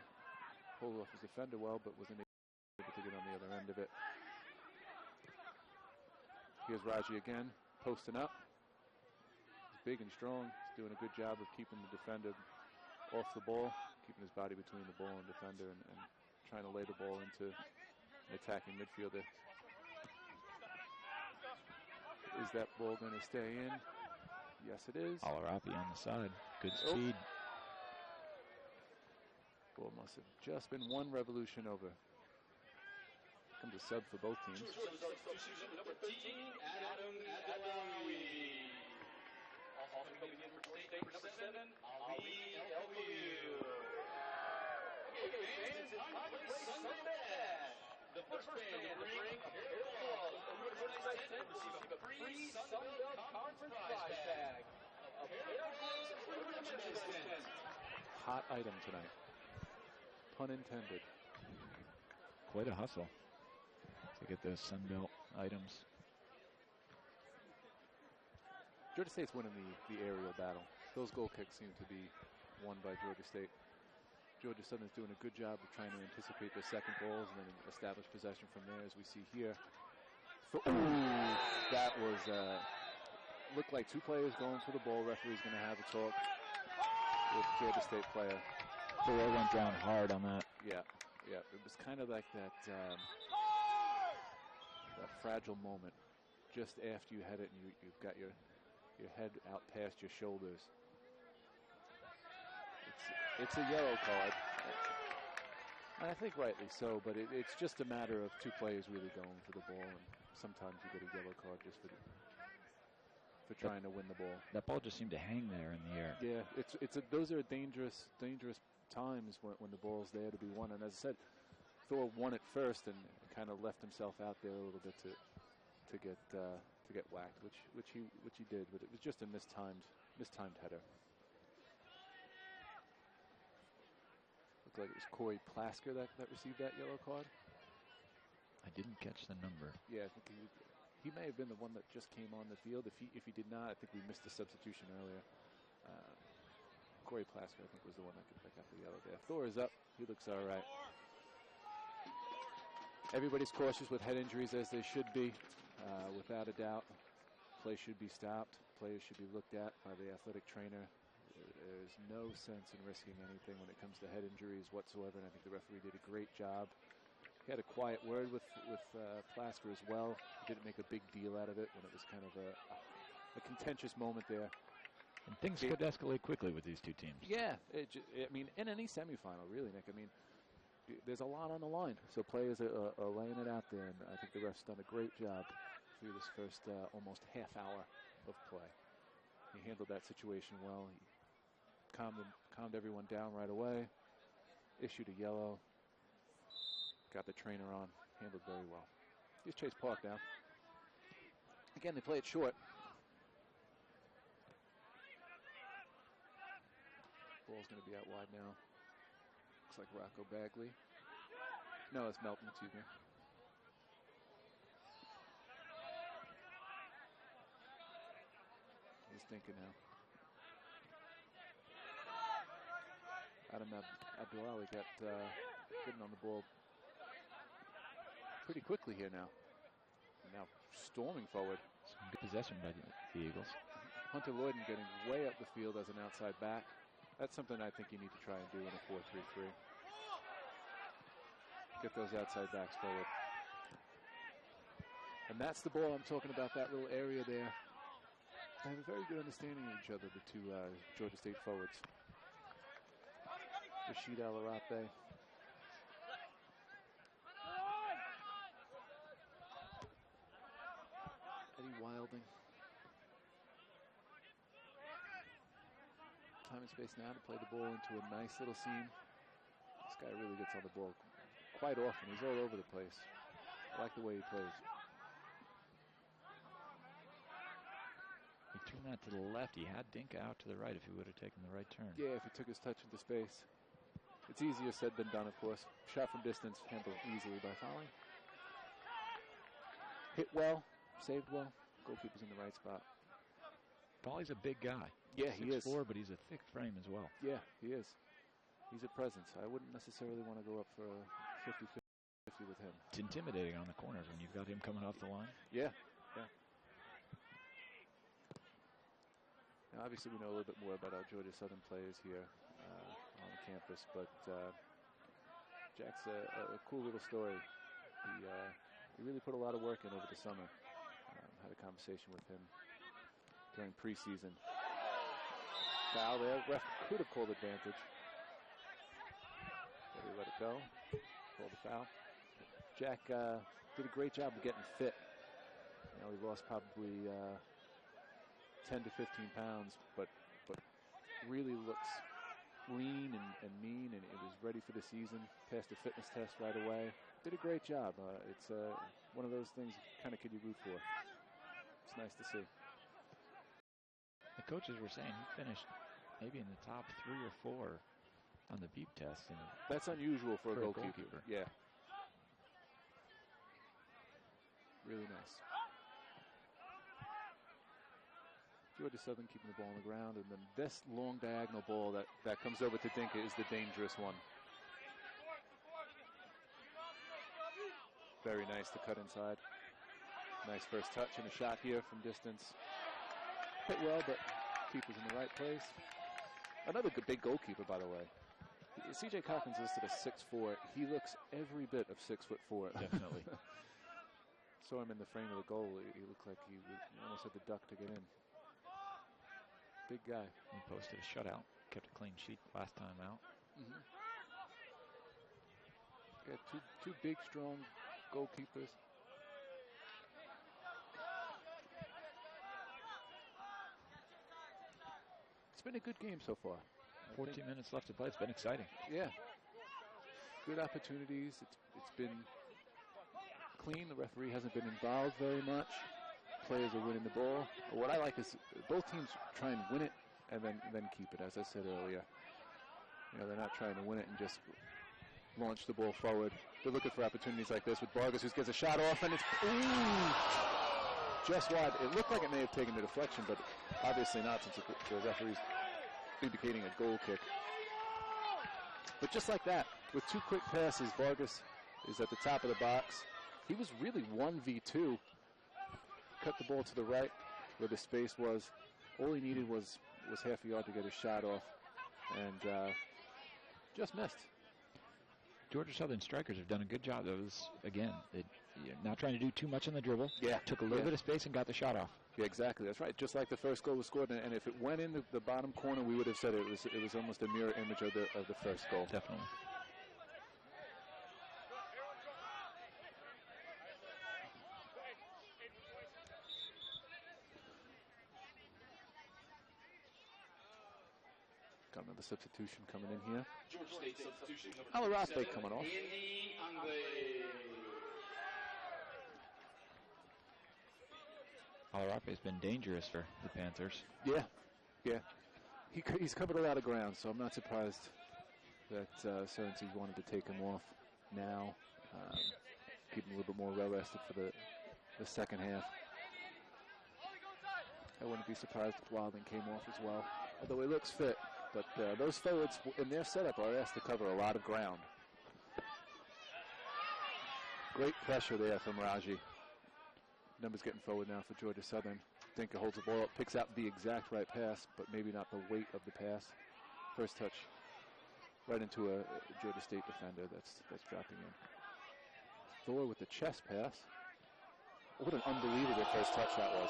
Pulled off his defender well, but wasn't able to get on the other end of it. Here's Raji again, posting up. He's big and strong. He's doing a good job of keeping the defender off the ball, keeping his body between the ball and defender, and trying to lay the ball into an attacking midfielder. Is that ball going to stay in? Yes, it is. Alarapi on the side. Good speed. Ball must have just been one revolution over. Comes a sub for both teams. Number 13, Adam Adelawi. Also coming in for state number 7, Ali Elbu. Okay, fans, it's time to play Sunday Bad. The first band to bring a pair of balls over to tonight's tent will receive a free Sunbelt Conference prize bag. A pair of gloves over to tonight's tent. Hot item tonight. Pun intended. Quite a hustle to get those Sunbelt items. Georgia State's winning the aerial battle. Those goal kicks seem to be won by Georgia State. Georgia Southern's doing a good job of trying to anticipate their second balls and then establish possession from there, as we see here. That was looked like two players going for the ball. Referee's going to have a talk with Georgia State player. Thoreau went down hard on that. Yeah. It was kind of like that that fragile moment just after you had it and you've got your head out past your shoulders. It's a yellow card. And I think rightly so, but it's just a matter of two players really going for the ball, and sometimes you get a yellow card just for trying to win the ball. That ball just seemed to hang there in the air. Yeah, those are dangerous times when the ball's there to be won. And as I said, Thor won it first and kind of left himself out there a little bit to get whacked, which he did, but it was just a mistimed header. Looked like it was Corey Plasker that received that yellow card. I didn't catch the number. Yeah, I think he may have been the one that just came on the field. If he did not, I think we missed the substitution earlier. Corey Plasker, I think, was the one that got the yellow there. Thor is up. He looks all right. Everybody's cautious with head injuries, as they should be. Without a doubt, play should be stopped. Players should be looked at by the athletic trainer. There's no sense in risking anything when it comes to head injuries whatsoever, and I think the referee did a great job. He had a quiet word with Plasker as well. He didn't make a big deal out of it when it was kind of a contentious moment there. And things could escalate quickly with these two teams. Yeah, I mean, in any semifinal, really, Nick. I mean, there's a lot on the line, so players are laying it out there, and I think the ref's done a great job through this first almost half hour of play. He handled that situation well. He calmed everyone down right away, issued a yellow, got the trainer on, handled very well. Here's Chase Park now. Again, they play it short. Ball's going to be out wide now. Looks like Rocco Bagley. No, it's Melton, excuse me. He's thinking now. Adam Abdullahi got getting on the ball pretty quickly here now. Now storming forward. Some good possession by the Eagles. Hunter Lloyden getting way up the field as an outside back. That's something I think you need to try and do in a 4-3-3. Get those outside backs forward. And that's the ball I'm talking about, that little area there. They have a very good understanding of each other, the two Georgia State forwards. Rashid Alarape. Eddie Wilding. Time and space now to play the ball into a nice little seam. This guy really gets on the ball quite often. He's all over the place. I like the way he plays. He turned that to the left. He had Dinka out to the right if he would have taken the right turn. Yeah, if he took his touch into space. It's easier said than done, of course. Shot from distance, handled easily by fouling. Hit well, saved well. Goalkeeper's in the right spot. Paulie's a big guy. Yeah, he is. 6'4", but he's a thick frame as well. Yeah, he is. He's a presence. I wouldn't necessarily want to go up for a 50-50 with him. It's intimidating on the corners when you've got him coming off the line. Yeah, yeah. Now, obviously, we know a little bit more about our Georgia Southern players here on the campus, but Jack's a cool little story. He really put a lot of work in over the summer. Had a conversation with him during preseason. Foul there. Ref could have called advantage. But he let it go. Called the foul. Jack did a great job of getting fit. You know, he lost probably 10 to 15 pounds, but really looks lean and mean, and it was ready for the season. Passed the fitness test right away. Did a great job. It's one of those things kind of kid you root for. It's nice to see. The coaches were saying he finished maybe in the top 3 or 4 on the beep test. That's unusual for a goalkeeper. Yeah. Really nice. Georgia Southern keeping the ball on the ground, and then this long diagonal ball that comes over to Dinka is the dangerous one. Very nice to cut inside. Nice first touch and a shot here from distance. Hit well, but keeper's in the right place. Another good big goalkeeper, by the way. C.J. Cochran's listed as 6'4". He looks every bit of 6'4". Definitely. Saw him in the frame of the goal. He looked like he almost had the duck to get in. Big guy. He posted a shutout. Kept a clean sheet last time out. Mm-hmm. Yeah, two big, strong goalkeepers. It's been a good game so far. 14 minutes left to play. It's been exciting. Yeah. Good opportunities. It's been clean. The referee hasn't been involved very much. Players are winning the ball. What I like is both teams try and win it and then keep it, as I said earlier. You know, they're not trying to win it and just launch the ball forward. They're looking for opportunities like this with Vargas, who gets a shot off, and it's just wide. It looked like it may have taken a deflection, but obviously not, since the referee's indicating a goal kick. But just like that, with 2 quick passes, Vargas is at the top of the box. He was really 1v2. Cut the ball to the right where the space was. All he needed was half a yard to get his shot off, and just missed. Georgia Southern strikers have done a good job. Again, not trying to do too much on the dribble. Yeah. Took a little bit of space and got the shot off. Yeah, exactly. That's right. Just like the first goal was scored, and if it went in the bottom corner, we would have said it was almost a mirror image of the first goal. Definitely. Got another substitution coming in here. Georgia State substitution Alarape coming off. Alarape's been dangerous for the Panthers. Yeah. He's covered a lot of ground, so I'm not surprised that Cerency wanted to take him off now. Keep him a little bit more well-rested for the second half. I wouldn't be surprised if Wilding came off as well, although he looks fit. But those forwards in their setup are asked to cover a lot of ground. Great pressure there from Raji. Numbers getting forward now for Georgia Southern. Dinka holds the ball up, picks out the exact right pass, but maybe not the weight of the pass. First touch right into a Georgia State defender that's dropping in. Thor with the chest pass. What an unbelievable first touch that was.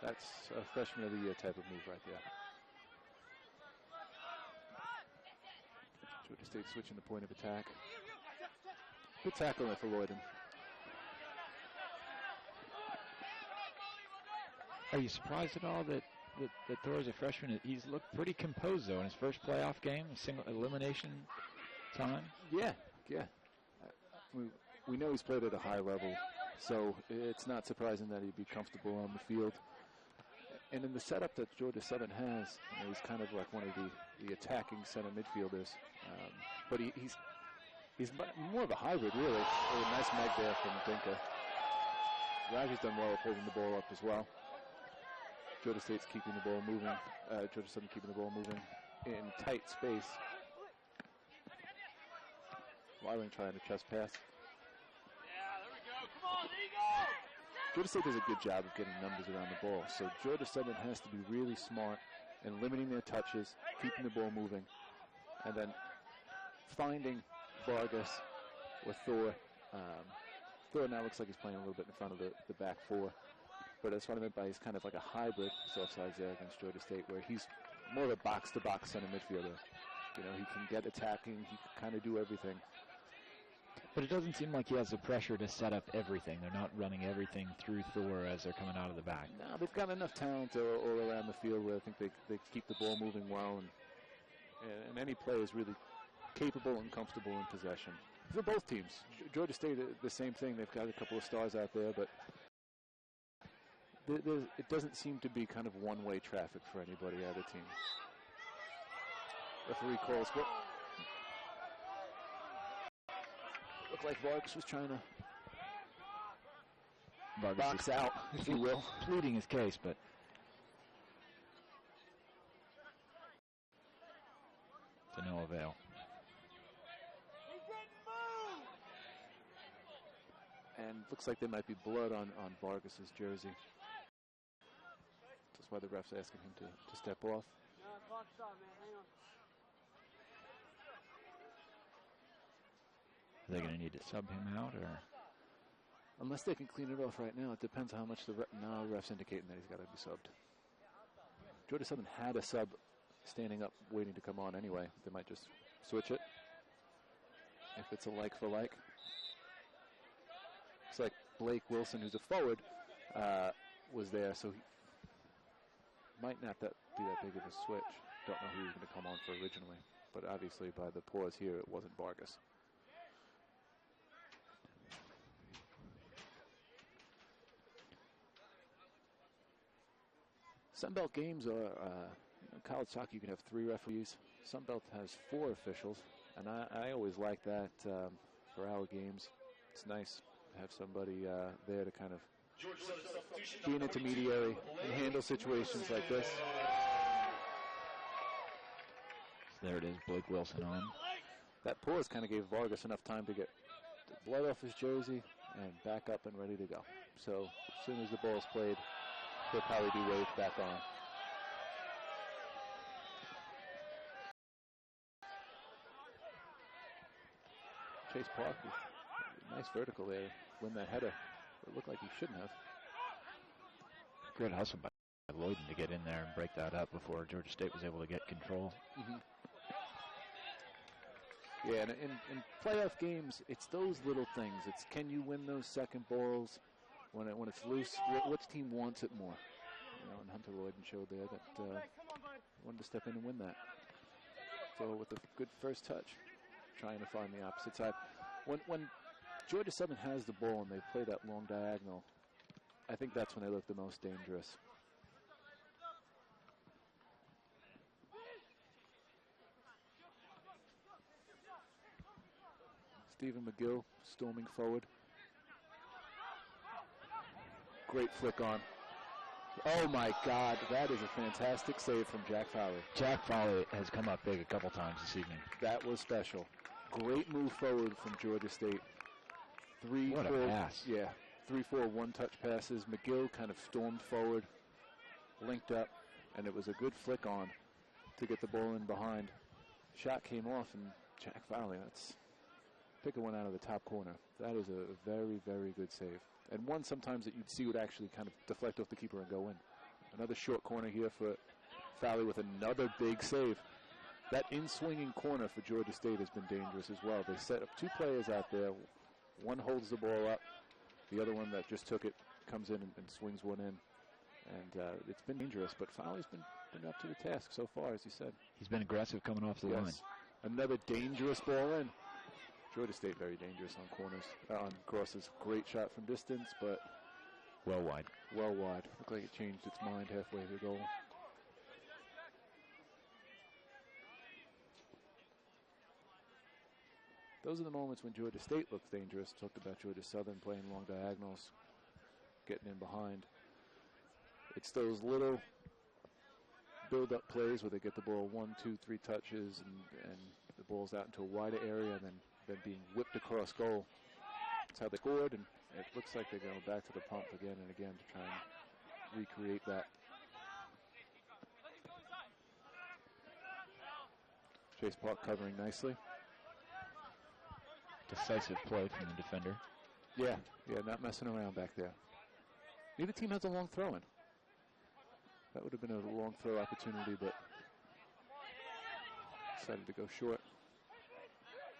That's a freshman of the year type of move right there. Georgia State switching the point of attack. Good tackle there for Lloyden. Are you surprised at all that Thor is a freshman? He's looked pretty composed, though, in his first playoff game, a single elimination time. Yeah. We know he's played at a high level, so it's not surprising that he'd be comfortable on the field. And in the setup that Georgia Southern has, he's kind of like one of the attacking center midfielders. But he's more of a hybrid, really. A nice mag there from Dinka. Ravi's done well at holding the ball up as well. Georgia State's keeping the ball moving. Georgia Southern keeping the ball moving in tight space. Wyling trying to chest pass. Georgia State does a good job of getting numbers around the ball, so Georgia Southern has to be really smart in limiting their touches, keeping the ball moving, and then finding Vargas or Thor. Thor now looks like he's playing a little bit in front of the back four, but that's what I meant by he's kind of like a hybrid. He's offsides there against Georgia State, where he's more of a box-to-box center midfielder. You know, he can get attacking, he can kind of do everything. But it doesn't seem like he has the pressure to set up everything. They're not running everything through Thor as they're coming out of the back. No, they've got enough talent all around the field where I think they keep the ball moving well, and any player is really capable and comfortable in possession. For both teams. Georgia State, the same thing. They've got a couple of stars out there, but it doesn't seem to be kind of one-way traffic for anybody either team. Referee calls. Looked like Vargas was trying to box out, if you will. Pleading his case, but to no avail. And looks like there might be blood on Vargas's jersey. That's why the ref's asking him to step off. Are they going to need to sub him out, or? Unless they can clean it off right now, it depends how much the ref's indicating that he's got to be subbed. Georgia Southern had a sub standing up, waiting to come on anyway. They might just switch it if it's a like for like. Looks like Blake Wilson, who's a forward, was there, so he might not be that big of a switch. Don't know who he was going to come on for originally, but obviously by the pause here, it wasn't Vargas. Sunbelt games are, college soccer, you can have 3 referees. Sunbelt has 4 officials, and I always like that for our games. It's nice to have somebody there to kind of be an intermediary and handle situations like this. So there it is, Blake Wilson on. That pause kind of gave Vargas enough time to get the blood off his jersey and back up and ready to go. So as soon as the ball's played, he'll probably be waved back on. Chase Park, nice vertical there, win that header. It looked like he shouldn't have. Good hustle by Lloyden to get in there and break that up before Georgia State was able to get control. Mm-hmm. Yeah, and in playoff games, it's those little things. It's can you win those second balls when it's loose? Which team wants it more? You know, and Hunter Lloyden showed there that wanted to step in and win that. So with a good first touch, trying to find the opposite side. When Georgia Southern has the ball and they play that long diagonal, I think that's when they look the most dangerous. Stephen McGill storming forward. Great flick on. Oh my God, that is a fantastic save from Jack Fowley. Jack Fowley has come up big a couple times this evening. That was special. Great move forward from Georgia State. What a pass. Yeah, 3-4 one-touch passes. McGill kind of stormed forward, linked up, and it was a good flick on to get the ball in behind. Shot came off, and Jack Fowley, that's picking one out of the top corner. That is a very, very good save. And one sometimes that you'd see would actually kind of deflect off the keeper and go in. Another short corner here for Fowley with another big save. That in-swinging corner for Georgia State has been dangerous as well. They set up 2 players out there. One holds the ball up. The other one that just took it comes in and swings one in. And it's been dangerous, but Fowley's been up to the task so far, as you said. He's been aggressive coming off the line. Another dangerous ball in. Georgia State very dangerous on corners, on crosses. Great shot from distance, but Well wide. Well wide. Looked like it changed its mind halfway through the goal. Those are the moments when Georgia State looks dangerous. Talked about Georgia Southern playing long diagonals, getting in behind. It's those little build-up plays where they get the ball 1, 2, 3 touches and the ball's out into a wider area and then being whipped across goal. That's how they scored, and it looks like they're going back to the pump again and again to try and recreate that. Chase Park covering nicely. Decisive play from the defender. Yeah, not messing around back there. Neither team has a long throw in. That would have been a long throw opportunity, but decided to go short.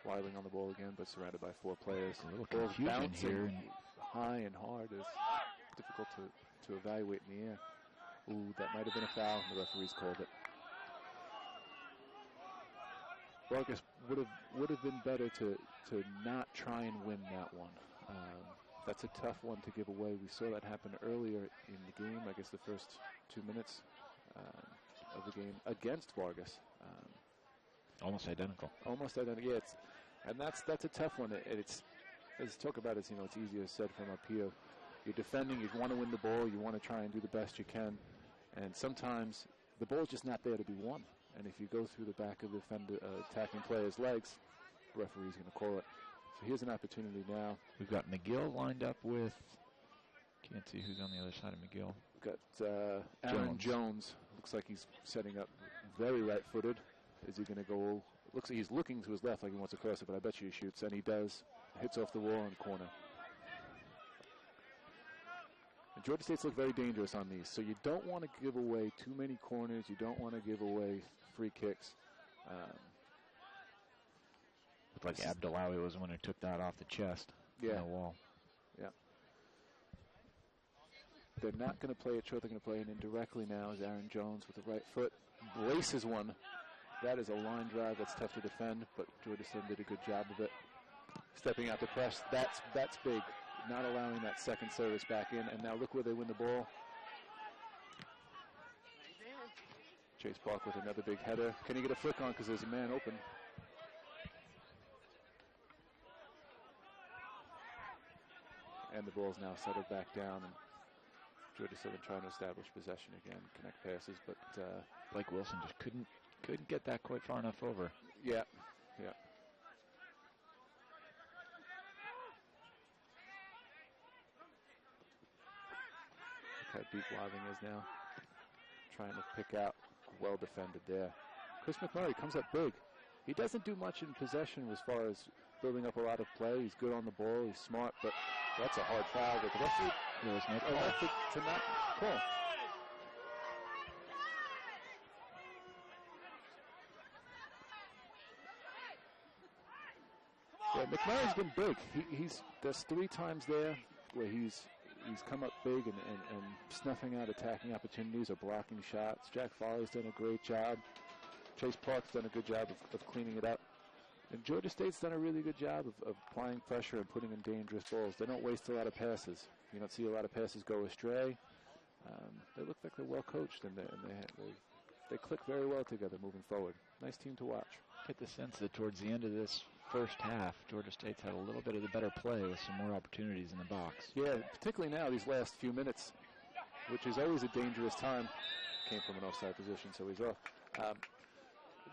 Wilding on the ball again, but surrounded by 4 players. A little confusion here. High and hard is difficult to evaluate in the air. Ooh, that might have been a foul. The referees called it. Vargas would have been better to not try and win that one. That's a tough one to give away. We saw that happen earlier in the game. I guess the first 2 minutes of the game against Vargas. Almost identical. Almost identical. Yeah, and that's a tough one. It's as talk about it. It's easier said from up here. You're defending. You want to win the ball. You want to try and do the best you can. And sometimes the ball's just not there to be won. And if you go through the back of the attacking player's legs, the referee's going to call it. So here's an opportunity now. We've got McGill lined up with, can't see who's on the other side of McGill. We've got Aaron Jones. Looks like he's setting up very right-footed. Is he going to go? Looks like he's looking to his left like he wants to cross it, but I bet you he shoots, and he does. Hits off the wall in the corner. And Georgia State's look very dangerous on these, so you don't want to give away too many corners. You don't want to give away free kicks. Looked like Abdullahi was the one who took that off the chest. Yeah. On the wall. Yeah. They're not going to play it short. They're going to play it in directly now as Aaron Jones with the right foot braces one. That is a line drive that's tough to defend, but Georgia State did a good job of it. Stepping out to press, that's big. Not allowing that second service back in, and now look where they win the ball. Chase Park with another big header. Can he get a flick on because there's a man open? And the ball's now settled back down, and Georgia Southern trying to establish possession again, connect passes, but Blake Wilson just couldn't get that quite far enough over. Yeah. Look how deep Wilding is now. Trying to pick out. Well defended there. Chris McMurray comes up big. He doesn't do much in possession as far as building up a lot of play. He's good on the ball. He's smart, but that's a hard foul. But the referee, there was no call. To not call. Yeah, McMurray's been big. There's 3 times there where he's come up big and snuffing out attacking opportunities or blocking shots. Jack Foley's done a great job. Chase Park's done a good job of cleaning it up. And Georgia State's done a really good job of applying pressure and putting in dangerous balls. They don't waste a lot of passes. You don't see a lot of passes go astray. They look like they're well coached, and they click very well together moving forward. Nice team to watch. Get the sense that towards the end of this first half, Georgia State's had a little bit of the better play with some more opportunities in the box. Yeah, particularly now, these last few minutes, which is always a dangerous time. Came from an offside position, so he's off.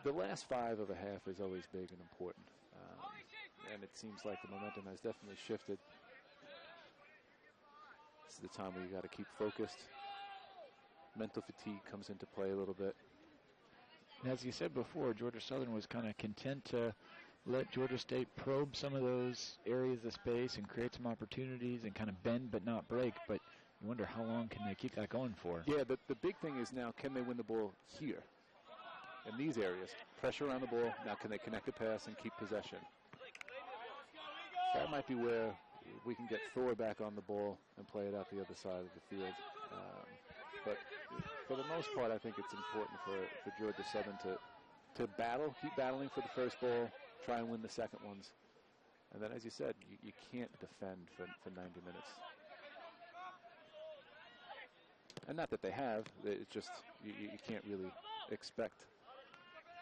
The last 5 of a half is always big and important. And it seems like the momentum has definitely shifted. This is the time where you got to keep focused. Mental fatigue comes into play a little bit. And as you said before, Georgia Southern was kind of content to let Georgia State probe some of those areas of space and create some opportunities and kind of bend but not break. But you wonder how long can they keep that going for? Yeah, the big thing is now, can they win the ball here in these areas? Pressure on the ball. Now can they connect the pass and keep possession? That might be where we can get Thor back on the ball and play it out the other side of the field. But for the most part, I think it's important for Georgia Southern to battle, keep battling for the first ball, try and win the second ones. And then, as you said, you can't defend for 90 minutes. And not that they have. It's just you can't really expect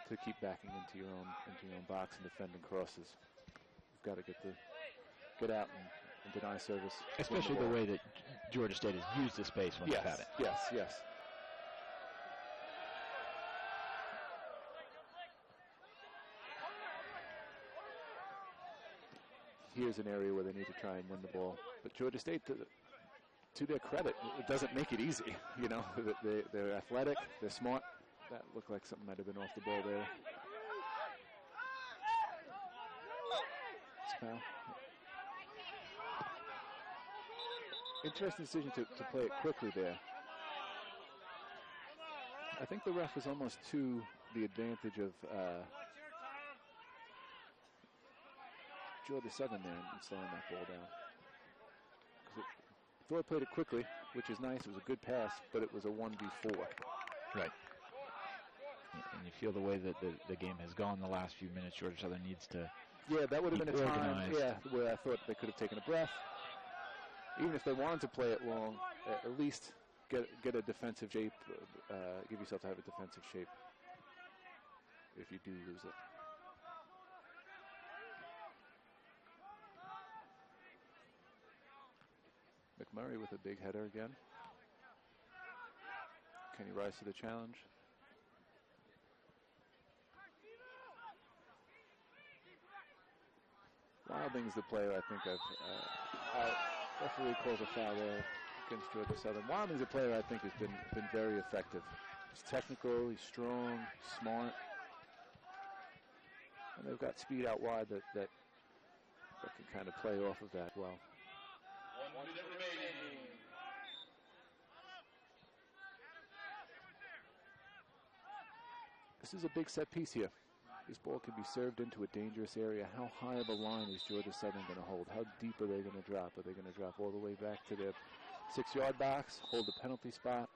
to keep backing into your own box and defending crosses. You've got to get out and deny service. Especially the way that Georgia State has used the space when they've had it. Yes. Here's an area where they need to try and win the ball. But Georgia State, to their credit, it doesn't make it easy. You know, they're athletic, they're smart. That looked like something might have been off the ball there. Foul. Interesting decision to play it quickly there. I think the ref was almost to the advantage of Georgia Southern there and slowing that ball down. Thor played it quickly, which is nice. It was a good pass, but it was a 1v4. Right. And you feel the way that the game has gone the last few minutes. Georgia Southern needs to. Yeah, that would have been a time. Organized. Yeah, where I thought they could have taken a breath. Even if they wanted to play it long, at least get a defensive shape. Give yourself to have a defensive shape if you do lose it. McMurray with a big header again. Can he rise to the challenge? Wilding's the player I think referee calls a foul there against Georgia Southern. Wilding's a player I think has been very effective. He's technical, he's strong, smart. And they've got speed out wide that can kind of play off of that well. 1 minute remaining. This is a big set piece here. This ball can be served into a dangerous area. How high of a line is Georgia Southern going to hold? How deep are they going to drop? Are they going to drop all the way back to their 6-yard box, hold the penalty spot?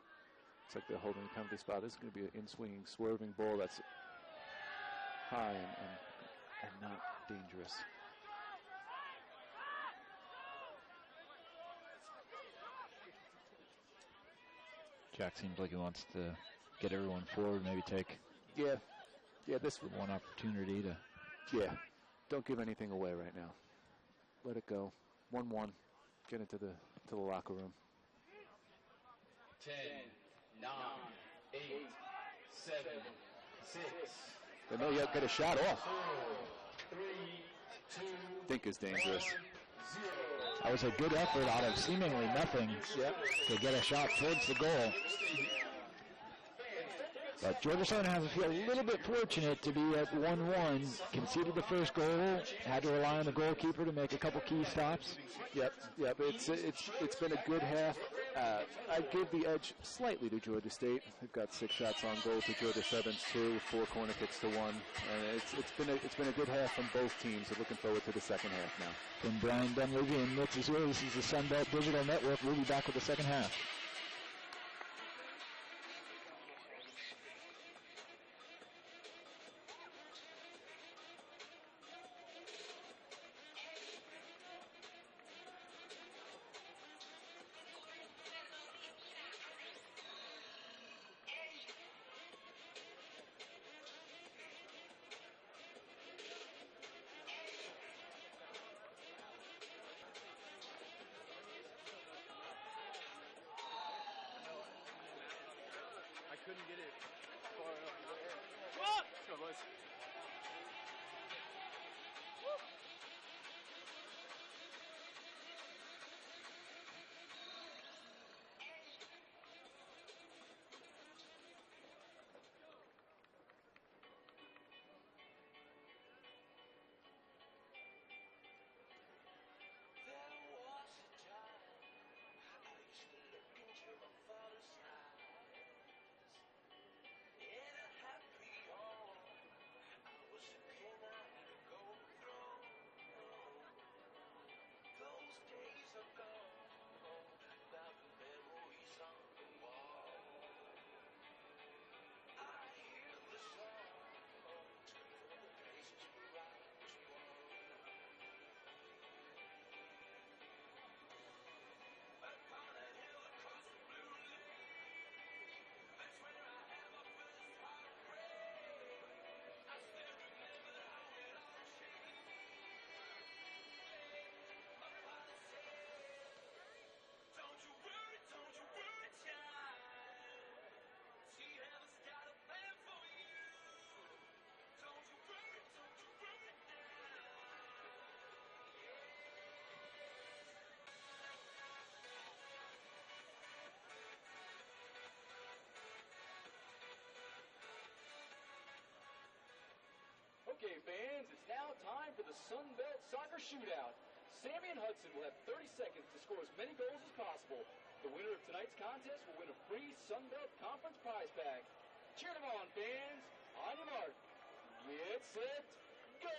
Looks like they're holding the penalty spot. This is going to be an in-swinging, swerving ball that's high and not dangerous. Jack seems like he wants to get everyone forward, maybe take This one opportunity to. Yeah, don't give anything away right now. Let it go. 1-1. Get into the locker room. 10, 9, 8, 7, 6. They know you got a shot off. 4, 3, 2. Think is dangerous. 0. That was a good effort out of seemingly nothing to get a shot towards the goal. But Georgia Southern has to feel a little bit fortunate to be at 1-1. Conceded the first goal, had to rely on the goalkeeper to make a couple key stops. Yep. It's been a good half. I'd give the edge slightly to Georgia State. They've got 6 shots on goal to Georgia Southern's 2, 4 corner kicks to 1. And it's been a good half from both teams. So looking forward to the second half now. From Brian Dunleavy and Nick Zazuri, this is the Sunbelt Digital Network. We'll be back with the second half. Couldn't get it far enough. Let's go, boys. fans, it's now time for the Sun Belt Soccer Shootout. Sammy and Hudson will have 30 seconds to score as many goals as possible. The winner of tonight's contest will win a free Sun Belt Conference prize pack. Cheer them on, fans. On your mark. Get set, go!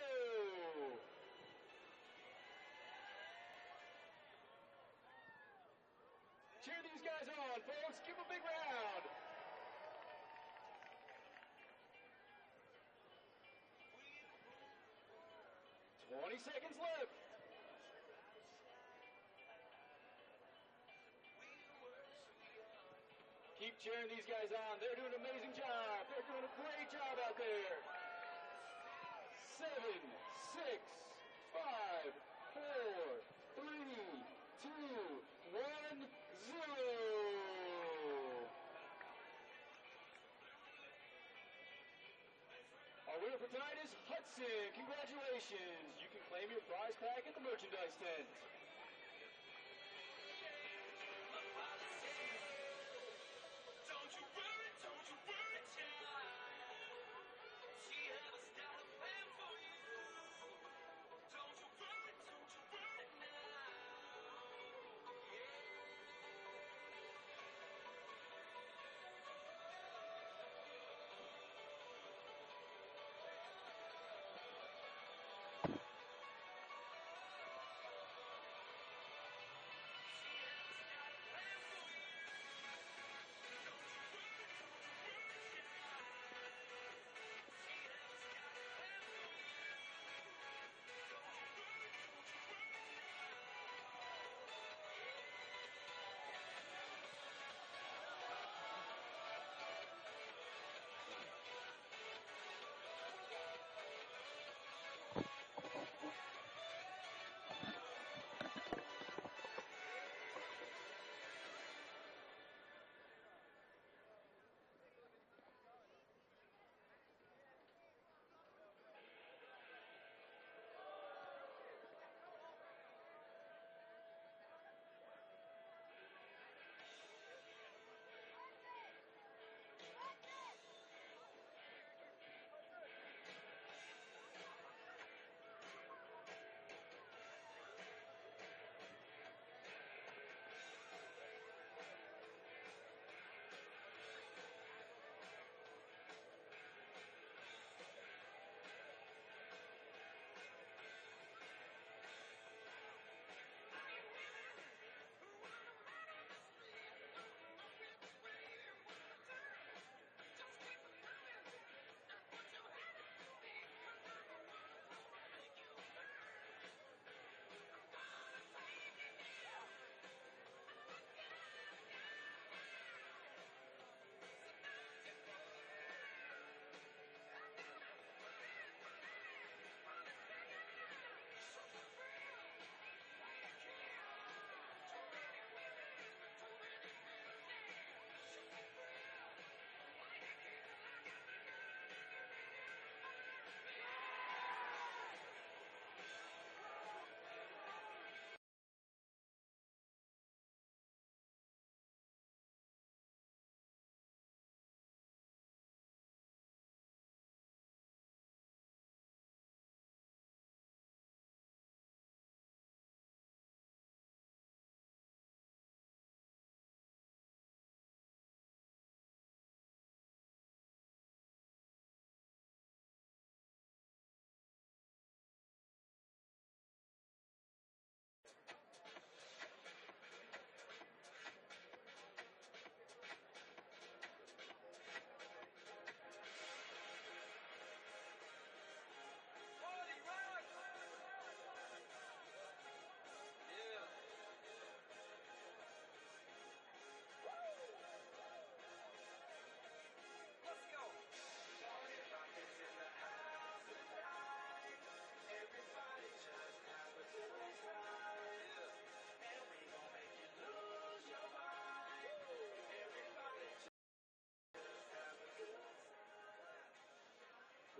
Cheer these guys on, folks. Give them a big round. "20 seconds left. Keep cheering these guys on. They're doing an amazing job. They're doing a great job out there. 7, 6, 5, 4, 3, 2, 1, 0. Our winner for tonight is Hudson. Congratulations. You can claim your prize pack at the merchandise tent.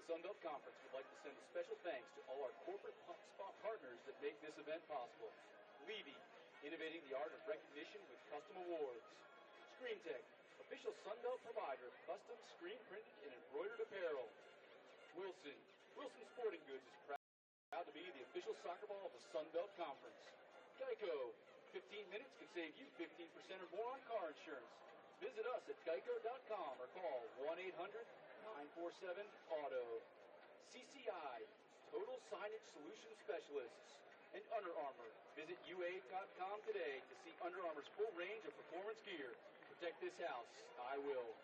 The Sun Belt Conference would like to send a special thanks to all our corporate partners that make this event possible. Levy, innovating the art of recognition with custom awards. Screen Tech, official Sun Belt provider of custom screen printed and embroidered apparel. Wilson, Wilson Sporting Goods is proud to be the official soccer ball of the Sun Belt Conference. Geico, 15 minutes can save you 15% or more on car insurance. Visit us at geico.com or call 1-800-947-AUTO. CCI, Total Signage Solution Specialists. And Under Armour. Visit UA.com today to see Under Armour's full range of performance gear. Protect this house. I will.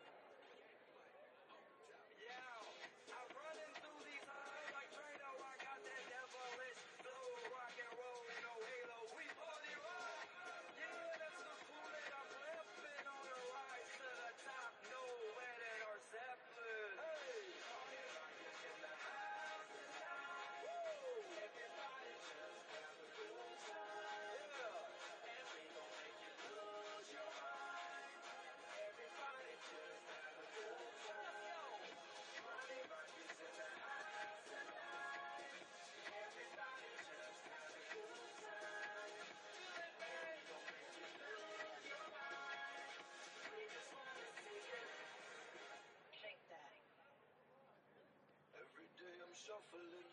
Shuffling.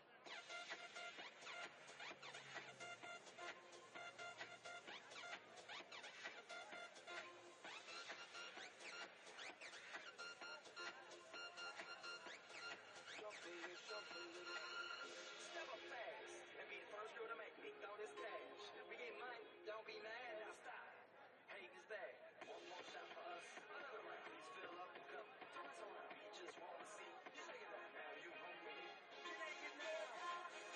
Step up fast and be the first girl to make me throw this cash. We get money, don't be mad, now stop. Hate is bad. One more shot for us. Another round. Please fill up the cup. Turn us around. We just wanna see you shake it out now. You home with me. You take it now.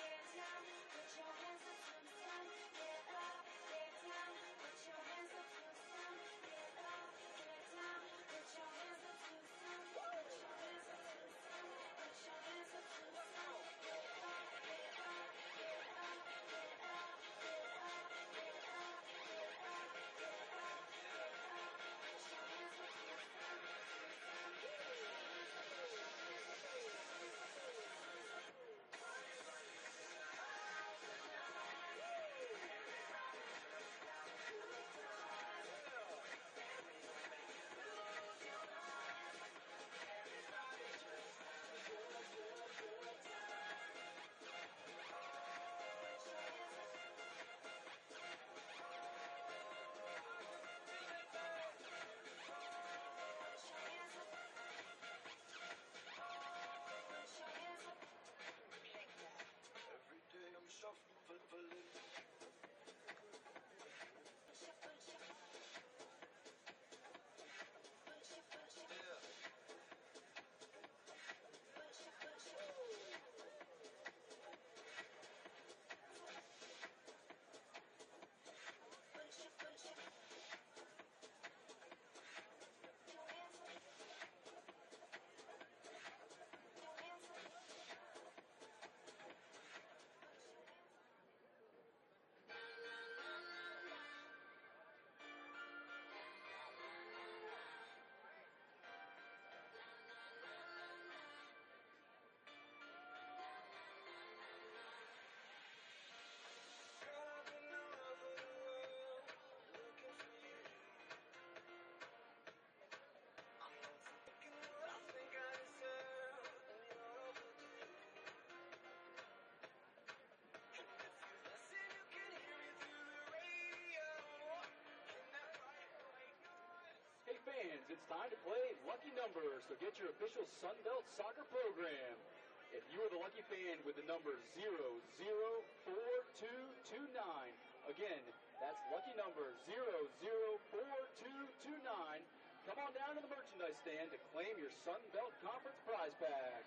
Get down, put your hands up to the sun. Get up, get down, put your hands up to the sun. Get up, get down, put your hands up to the sun. Put your hands up to the sun. Put your hands up to the sun. Get up, get up, get up, get up, get up, get up, get up, get up, get up. Put your hands up to the sun. Every day I'm shuffling. Hey fans, it's time to play Lucky Numbers, so get your official Sun Belt soccer program. If you are the lucky fan with the number 004229, again, that's lucky number 004229, come on down to the merchandise stand to claim your Sun Belt Conference prize pack.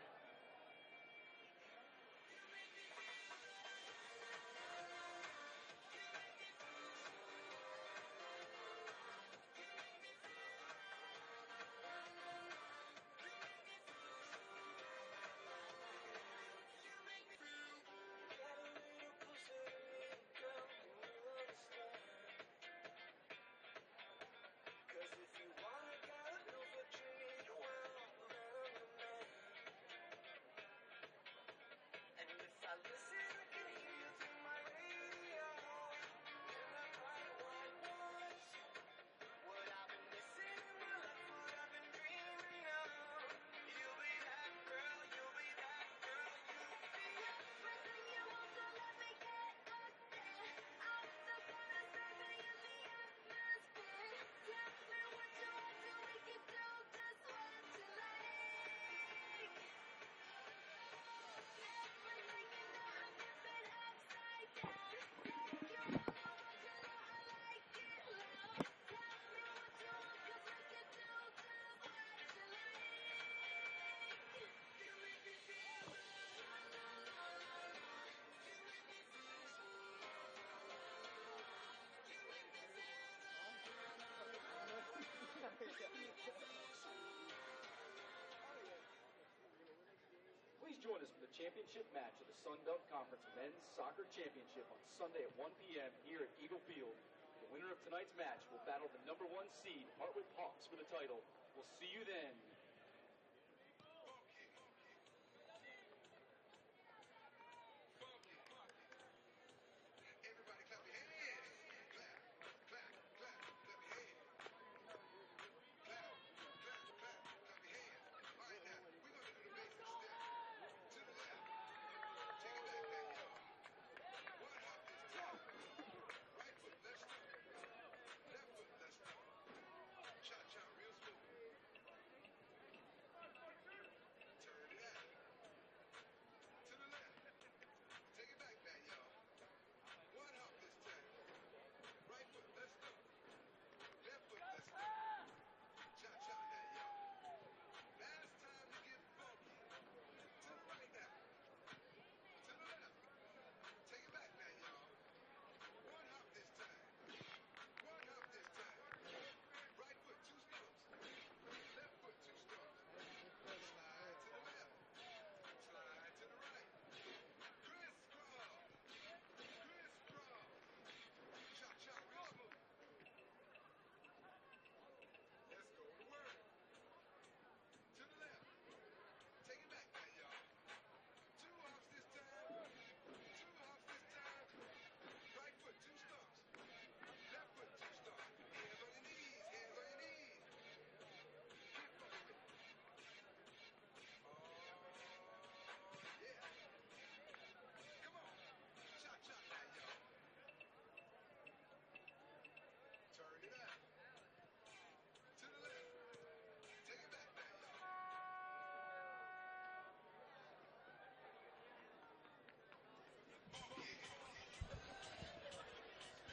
join us for the championship match of the Sun Belt Conference Men's Soccer Championship on Sunday at 1 p.m. here at Eagle Field. The winner of tonight's match will battle the #1 seed Hartwick Hawks for the title. We'll see you then.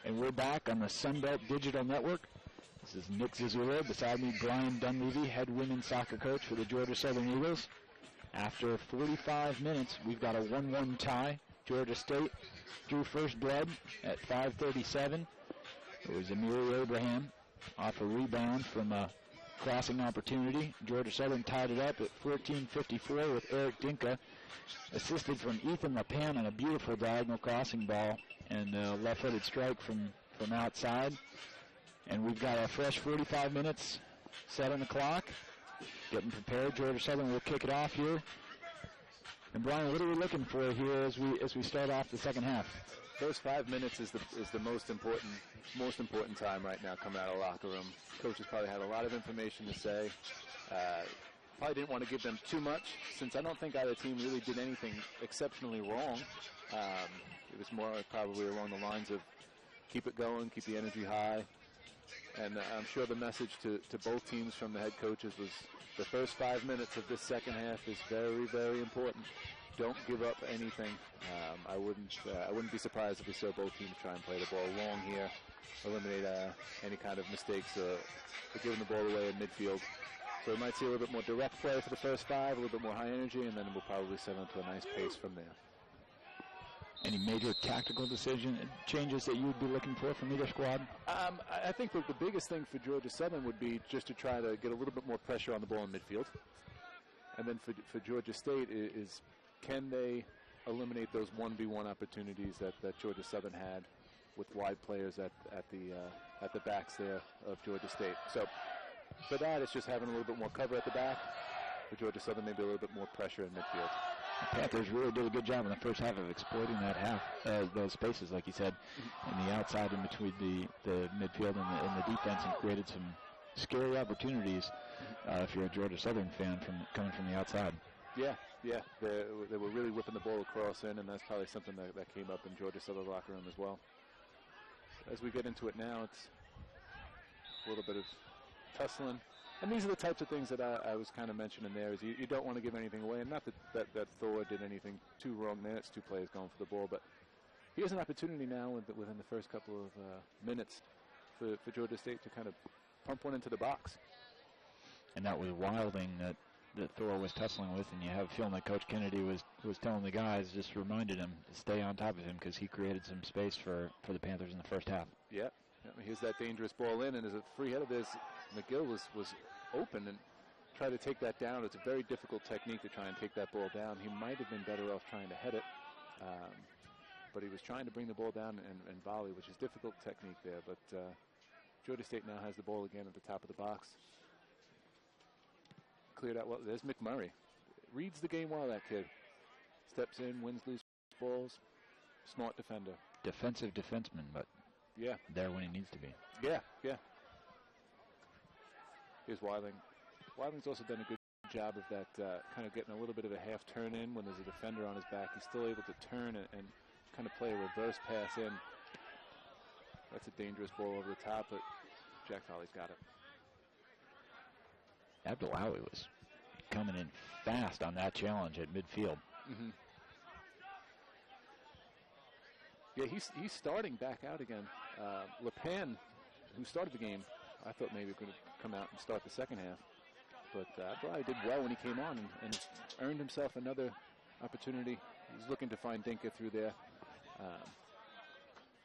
And we're back on the Sunbelt Digital Network. This is Nick Zazula. Beside me, Brian Dunleavy, head women's soccer coach for the Georgia Southern Eagles. After 45 minutes, we've got a 1-1 tie. Georgia State drew first blood at 5:37. It was Amiri Abraham off a rebound from a crossing opportunity. Georgia Southern tied it up at 14:54 with Eric Dinka, assisted from Ethan LaPan on a beautiful diagonal crossing ball and a left-footed strike from outside. And we've got a fresh 45 minutes set on the clock. Getting prepared. Georgia Southern will kick it off here. And Brian, what are we looking for here as we start off the second half? First 5 minutes is the most important time right now coming out of the locker room. Coaches probably had a lot of information to say. Probably didn't want to give them too much, since I don't think either team really did anything exceptionally wrong. It was more probably along the lines of keep it going, keep the energy high. And I'm sure the message to both teams from the head coaches was the first 5 minutes of this second half is very, very important. Don't give up anything. I wouldn't be surprised if we saw both teams try and play the ball long here, eliminate any kind of mistakes or giving the ball away in midfield. So we might see a little bit more direct play for the first 5, a little bit more high energy, and then we'll probably settle into a nice pace from there. Any major tactical changes that you would be looking for from either squad? I think the biggest thing for Georgia Southern would be just to try to get a little bit more pressure on the ball in midfield. And then for Georgia State is can they eliminate those 1v1 opportunities that Georgia Southern had with wide players at the backs there of Georgia State. So for that, it's just having a little bit more cover at the back. For Georgia Southern, maybe a little bit more pressure in midfield. The Panthers really did a good job in the first half of exploiting that those spaces, like you said, in the outside in between the midfield and the defense, and created some scary opportunities if you're a Georgia Southern fan coming from the outside. Yeah. They were really whipping the ball across in, and that's probably something that came up in Georgia Southern locker room as well. As we get into it now, it's a little bit of tussling. And these are the types of things that I was kind of mentioning there, is you don't want to give anything away. And not that Thor did anything too wrong there. It's two players going for the ball. But here's an opportunity now within the first couple of minutes for Georgia State to kind of pump one into the box. And that was Wilding that Thor was tussling with. And you have a feeling that Coach Kennedy was telling the guys, just reminded him to stay on top of him, because he created some space for the Panthers in the first half. Yeah. Here's that dangerous ball in, and as a free header, there's McGill was open and try to take that down. It's a very difficult technique to try and take that ball down. He might have been better off trying to head it, but he was trying to bring the ball down and volley, which is difficult technique there. But Georgia State now has the ball again at the top of the box. Cleared out well. There's McMurray. Reads the game well, that kid. Steps in, wins loose balls. Smart defender. Defensive defenseman, but yeah, there when he needs to be. Yeah. Here's Weiling. Weiling's also done a good job of that, kind of getting a little bit of a half turn in when there's a defender on his back. He's still able to turn and kind of play a reverse pass in. That's a dangerous ball over the top, but Jack Foley's got it. Abdullawi was coming in fast on that challenge at midfield. Mm-hmm. Yeah, he's starting back out again. LePan, who started the game, I thought maybe going to come out and start the second half. But Abdullawi did well when he came on and earned himself another opportunity. He was looking to find Dinka through there,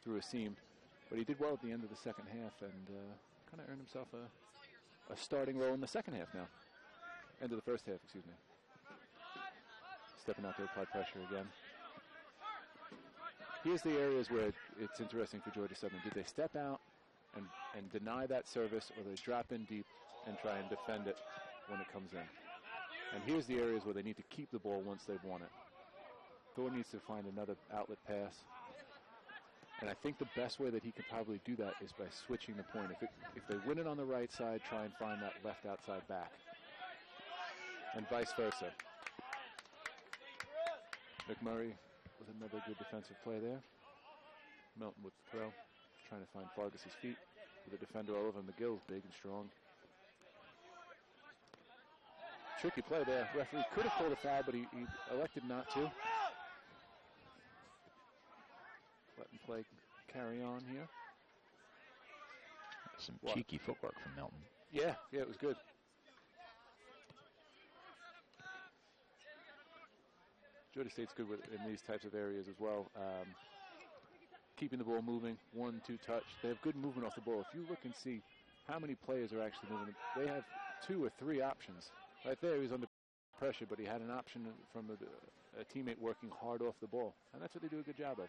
through a seam. But he did well at the end of the second half and kind of earned himself a starting role in the second half now. End of the first half, excuse me. Stepping out to apply pressure again. Here's the areas where it's interesting for Georgia Southern. Did they step out and deny that service, or they drop in deep and try and defend it when it comes in? And here's the areas where they need to keep the ball once they've won it. Thor needs to find another outlet pass. And I think the best way that he could probably do that is by switching the point. If they win it on the right side, try and find that left outside back. And vice versa. McMurray with another good defensive play there. Melton with the throw, trying to find Fargas's feet. With a defender all over him. McGill's big and strong. Tricky play there. Referee could have called a foul, but he elected not to. Let him play carry on here. Some cheeky footwork from Melton. Yeah, it was good. Georgia State's good in these types of areas as well. Keeping the ball moving, 1-2 touch. They have good movement off the ball. If you look and see how many players are actually moving, they have 2 or 3 options. Right there, he was under pressure, but he had an option from a teammate working hard off the ball. And that's what they do a good job of.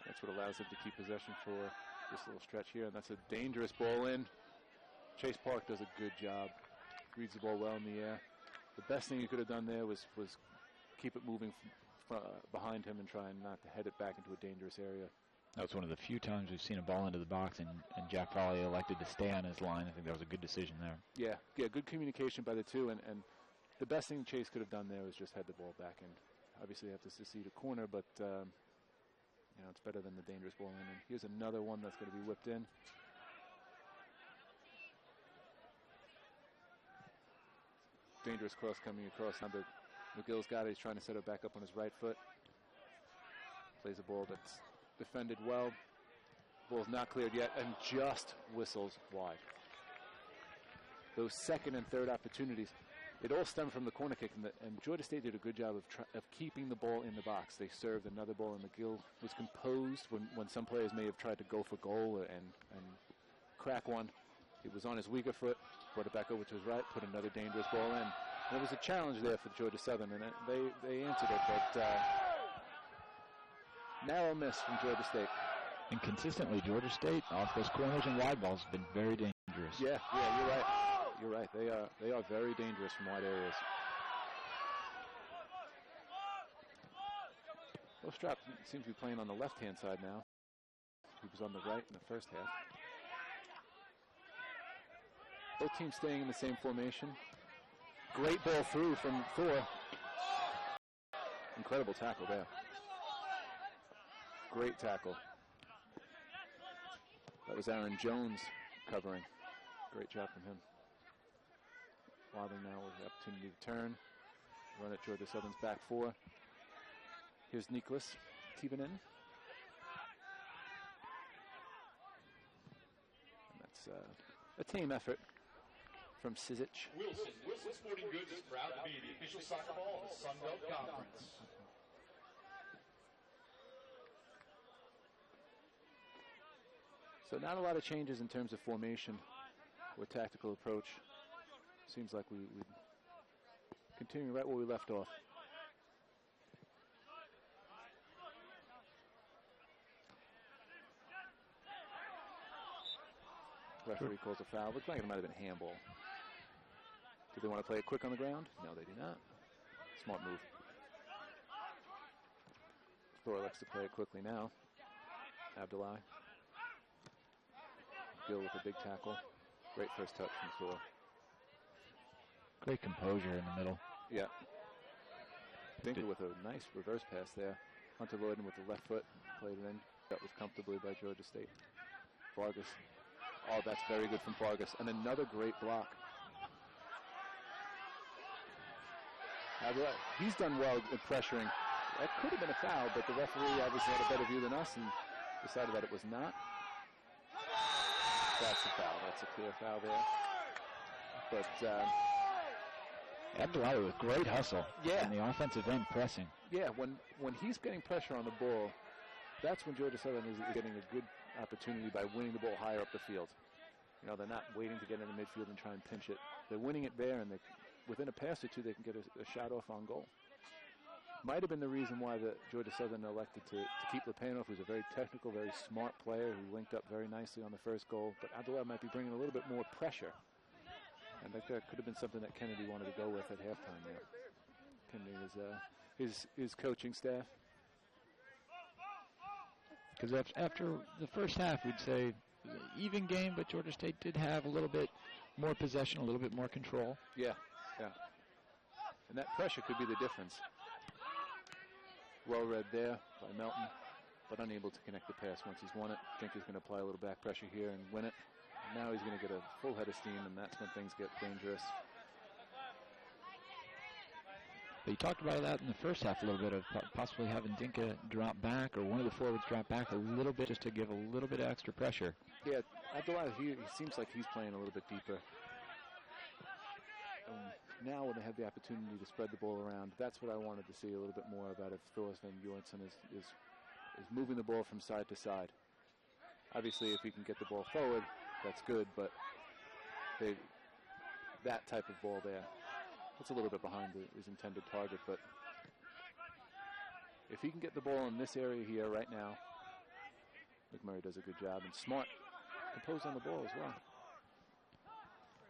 That's what allows them to keep possession for this little stretch here. And that's a dangerous ball in. Chase Park does a good job. Reads the ball well in the air. The best thing he could have done there was keep it moving behind him and try and not to head it back into a dangerous area. That was one of the few times we've seen a ball into the box and Jack Foley elected to stay on his line. I think that was a good decision there. Yeah, good communication by the two. And the best thing Chase could have done there was just head the ball back. And obviously they have to secede a corner, but it's better than the dangerous ball in. And here's another one that's going to be whipped in. Dangerous cross coming across. Number McGill's got it. He's trying to set it back up on his right foot. Plays a ball that's defended well. Ball's not cleared yet and just whistles wide. Those second and third opportunities, it all stemmed from the corner kick, and Georgia State did a good job of keeping the ball in the box. They served another ball, and McGill was composed when some players may have tried to go for goal and crack one. It was on his weaker foot, brought it back over to his right, put another dangerous ball in. And it was a challenge there for Georgia Southern, and they answered it, but narrow miss from Georgia State. And consistently, Georgia State, off those corners and wide balls, have been very dangerous. Yeah, you're right. You're right. They are very dangerous from wide areas. Ostrap seems to be playing on the left-hand side now. He was on the right in the first half. Both teams staying in the same formation. Great ball through from Thor. Incredible tackle there. Great tackle. That was Aaron Jones covering. Great job from him. Wadley now with the opportunity to turn. Run at Georgia Southern's back 4. Here's Niklas Tivanen. And that's a team effort from Sizic. Wilson Sporting Goods is proud to be the official soccer ball of the Sun Belt Conference. So not a lot of changes in terms of formation or tactical approach. Seems like we continue right where we left off. Referee calls a foul. Looks like it might have been a handball. Do they want to play it quick on the ground? No, they do not. Smart move. Thor likes to play it quickly now. Abdullahi. Gill with a big tackle. Great first touch from Thor. Great composure in the middle. Yeah. Dinker with a nice reverse pass there. Hunter Lloyden with the left foot played it in. That was comfortably by Georgia State. Vargas. Oh, that's very good from Vargas. And another great block. He's done well in pressuring. That could have been a foul, but the referee obviously had a better view than us and decided that it was not. That's a foul. That's a clear foul there. But Abdullahi with great hustle. Yeah. On the offensive end pressing. Yeah, when he's getting pressure on the ball, that's when Georgia Southern is getting a good opportunity by winning the ball higher up the field. You know, they're not waiting to get into midfield and try and pinch it. They're winning it there, and within a pass or two, they can get a shot off on goal. Might have been the reason why the Georgia Southern elected to keep Lepanov, who's a very technical, very smart player who linked up very nicely on the first goal. But Abdullah might be bringing a little bit more pressure. And that could have been something that Kennedy wanted to go with at halftime there. Kennedy is his coaching staff. Because after the first half, we'd say even game, but Georgia State did have a little bit more possession, a little bit more control. Yeah. And that pressure could be the difference. Well read there by Melton, but unable to connect the pass once he's won it. I think he's going to apply a little back pressure here and win it. Now he's going to get a full head of steam, and that's when things get dangerous. But you talked about that in the first half a little bit of possibly having Dinka drop back or one of the forwards drop back a little bit just to give a little bit of extra pressure. Yeah, Abdullahi, he seems like he's playing a little bit deeper. Now when they have the opportunity to spread the ball around, that's what I wanted to see a little bit more about if Thorsten Bjornsson is moving the ball from side to side. Obviously, if he can get the ball forward, that's good, but that type of ball there, it's a little bit behind his intended target, but if he can get the ball in this area here right now, McMurray does a good job, and Smart composed on the ball as well.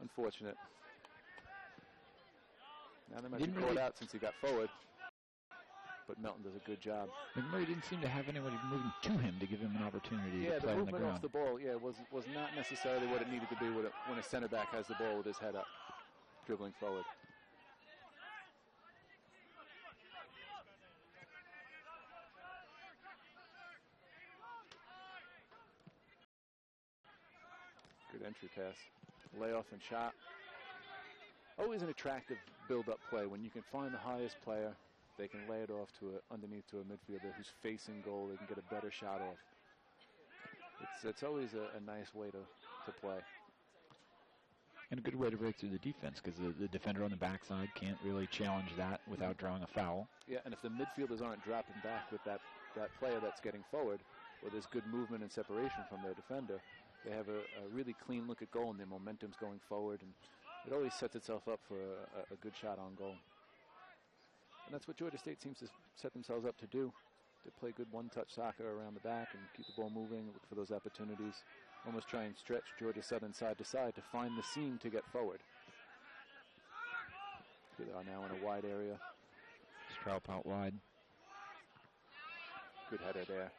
Unfortunate. Now they might be caught out since he got forward, but Melton does a good job. McMurray didn't seem to have anybody moving to him to give him an opportunity to play on the ground. Yeah, the movement off the ball, was not necessarily what it needed to be when a center back has the ball with his head up, dribbling forward. Good entry pass. Layoff and shot. Always an attractive build-up play when you can find the highest player. They can lay it off underneath to a midfielder who's facing goal. They can get a better shot off. It's always a nice way to play. And a good way to break through the defense because the defender on the backside can't really challenge that without drawing a foul. Yeah, and if the midfielders aren't dropping back with that player that's getting forward, where there's good movement and separation from their defender, they have a really clean look at goal and their momentum's going forward, and it always sets itself up for a good shot on goal. And that's what Georgia State seems to set themselves up to do, to play good one-touch soccer around the back and keep the ball moving, look for those opportunities, almost try and stretch Georgia Southern side to side to find the seam to get forward. Here they are now in a wide area. Straub out wide. Good header there.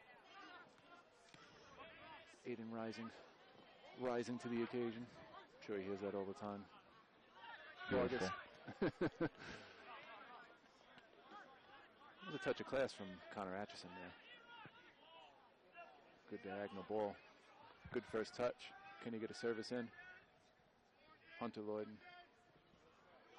Aiden rising to the occasion. I'm sure he hears that all the time. Vargas. There's a touch of class from Connor Atchison there. Good diagonal ball. Good first touch. Can he get a service in? Hunter Lloyden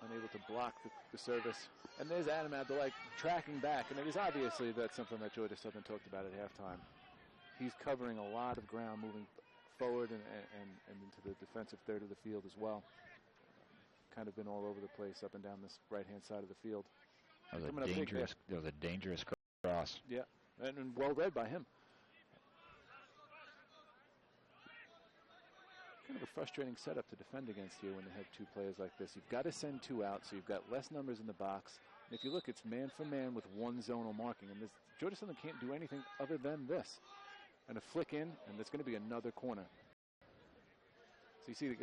unable to block the service. And there's Adam Abdullahi tracking back. And it is obviously that's something that Georgia Southern talked about at halftime. He's covering a lot of ground, moving forward and into the defensive third of the field as well. Kind of been all over the place, up and down this right-hand side of the field. That was a dangerous cross. Yeah, and well read by him. kind of a frustrating setup to defend against here when they have two players like this. You've got to send two out, so you've got less numbers in the box. And if you look, it's man for man with one zonal marking. And Georgia Southern can't do anything other than this. And a flick in, and there's going to be another corner. So you see,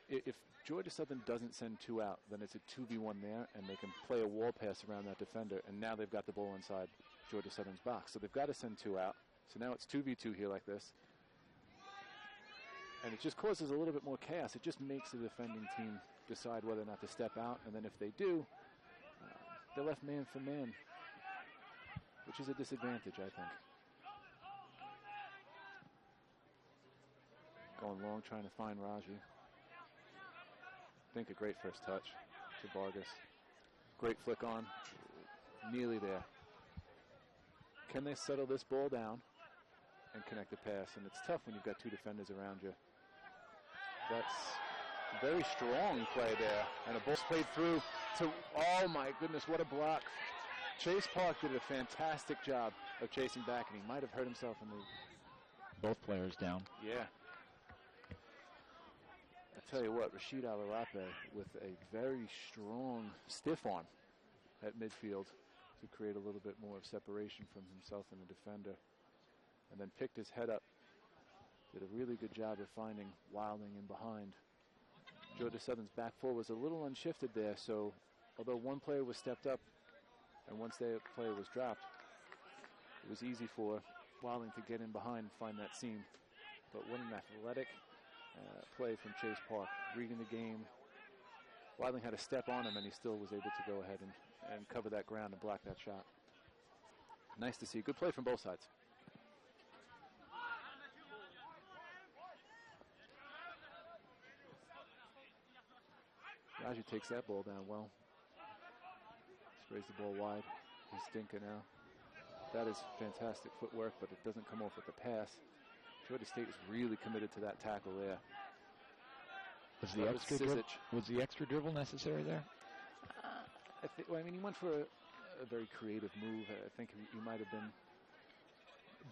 if Georgia Southern doesn't send two out, then it's a 2v1 there, and they can play a wall pass around that defender, and now they've got the ball inside Georgia Southern's box. So they've got to send two out. So now it's 2v2 here like this. And it just causes a little bit more chaos. It just makes the defending team decide whether or not to step out, and then if they do, they're left man for man, which is a disadvantage, I think. Going long, trying to find Raji. I think a great first touch to Vargas. Great flick on, nearly there. Can they settle this ball down and connect the pass? And it's tough when you've got two defenders around you. That's a very strong play there. And a ball played through to, oh my goodness, what a block. Chase Park did a fantastic job of chasing back, and he might have hurt himself in the... Both players down. Yeah. I tell you what, Rashid Alarape with a very strong stiff arm at midfield to create a little bit more of separation from himself and the defender. And then picked his head up. Did a really good job of finding Wilding in behind. Georgia Southern's back four was a little unshifted there, so although one player was stepped up and one player was dropped, it was easy for Wilding to get in behind and find that seam. But what an athletic play from Chase Park, reading the game. Wilding had a step on him, and he still was able to go ahead and cover that ground and block that shot. Nice to see. Good play from both sides. Raji takes that ball down well. Sprays the ball wide. He's stinking now. That is fantastic footwork, but it doesn't come off with the pass. Georgia State is really committed to that tackle there. Was the extra dribble necessary there? I mean, he went for a very creative move. I think he might have been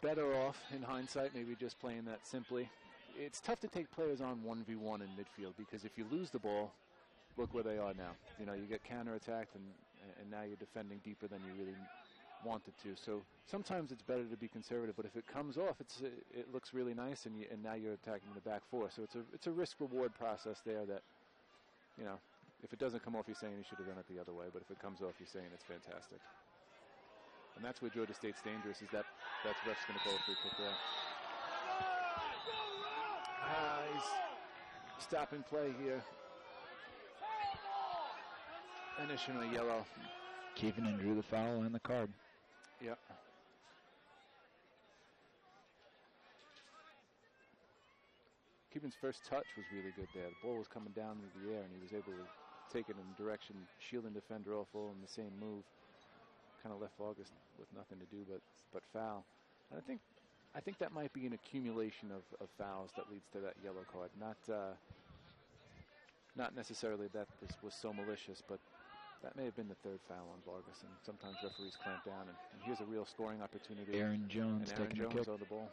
better off in hindsight, maybe just playing that simply. It's tough to take players on 1v1 in midfield because if you lose the ball, look where they are now. You know, you get counterattacked and now you're defending deeper than you really wanted to. So sometimes it's better to be conservative, but if it comes off, it looks really nice, and now you're attacking the back four. So it's a risk-reward process there that, you know, if it doesn't come off, you're saying you should have done it the other way, but if it comes off, you're saying it's fantastic. And that's where Georgia State's dangerous, is that's ref's going to call a free kick there. He's stopping play here. And issuing a yellow. Keevan drew the foul and the card. Yep. Keevan's first touch was really good there. The ball was coming down into the air, and he was able to take it in the direction, shielding defender off all in the same move. Kind of left August with nothing to do but foul. And I think that might be an accumulation of fouls that leads to that yellow card. Not necessarily that this was so malicious, but that may have been the third foul on Vargas, and sometimes referees clamp down. And here's a real scoring opportunity. Aaron Jones taking a kick on the ball.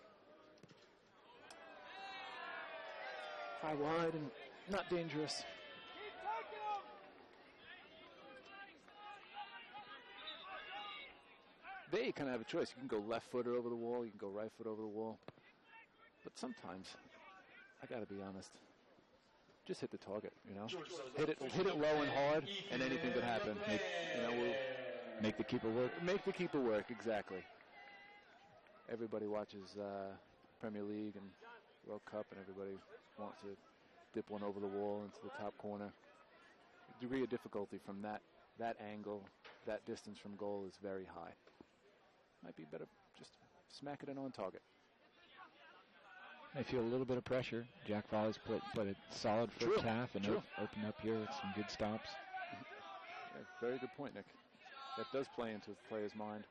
High wide and not dangerous. There you kind of have a choice. You can go left footer over the wall. You can go right foot over the wall. But sometimes, I got to be honest, just hit the target, you know. Hit it low and hard, and anything could happen. Make the keeper work. Make the keeper work, exactly. Everybody watches Premier League and World Cup, and everybody wants to dip one over the wall into the top corner. The degree of difficulty from that angle, that distance from goal is very high. Might be better just smack it in on target. They feel a little bit of pressure. Jack Volley's put a solid first half and open up here with some good stops. Yeah, very good point, Nick. That does play into the player's mind.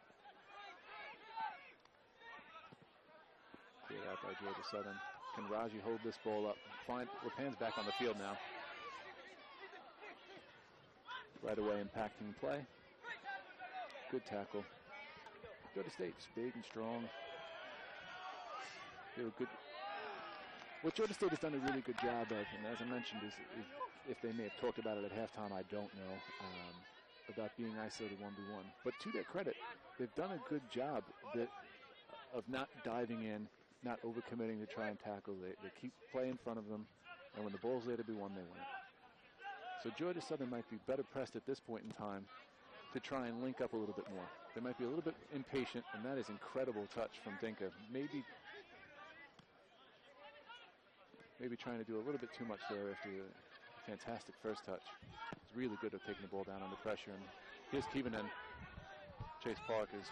Cleared out by Georgia Southern. Can Raji hold this ball up? Fine. Rapan's back on the field now. Right away impacting play. Good tackle. Georgia State's big and strong. They were good What Georgia State has done a really good job of, and as I mentioned, is if they may have talked about it at halftime, I don't know, about being isolated 1v1. But to their credit, they've done a good job of not diving in, not overcommitting to try and tackle. They keep play in front of them, and when the ball's there to be won, they win it. So Georgia Southern might be better pressed at this point in time to try and link up a little bit more. They might be a little bit impatient, and that is incredible touch from Dinka. Maybe trying to do a little bit too much there after a fantastic first touch. It's really good at taking the ball down under pressure. And here's Keevanen. Chase Park's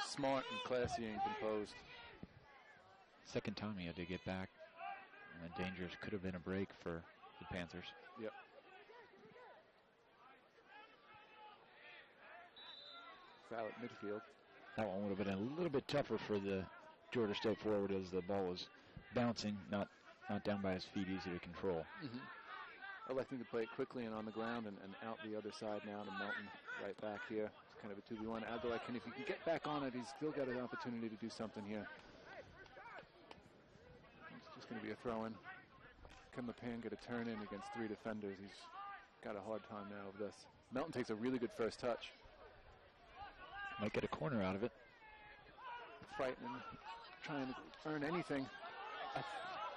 smart and classy and composed. Second time he had to get back, and the dangers could have been a break for the Panthers. Yep. Foul at midfield. That one would have been a little bit tougher for the Georgia State forward as the ball was bouncing, not down by his feet, easy to control. Electing to play it quickly and on the ground and out the other side now to Melton right back here. It's kind of a 2v1. Abdullah, if he can get back on it, he's still got an opportunity to do something here. It's just going to be a throw-in. Can Mapan get a turn in against 3 defenders? He's got a hard time now of this. Melton takes a really good first touch. Might get a corner out of it. Fighting, trying to earn anything.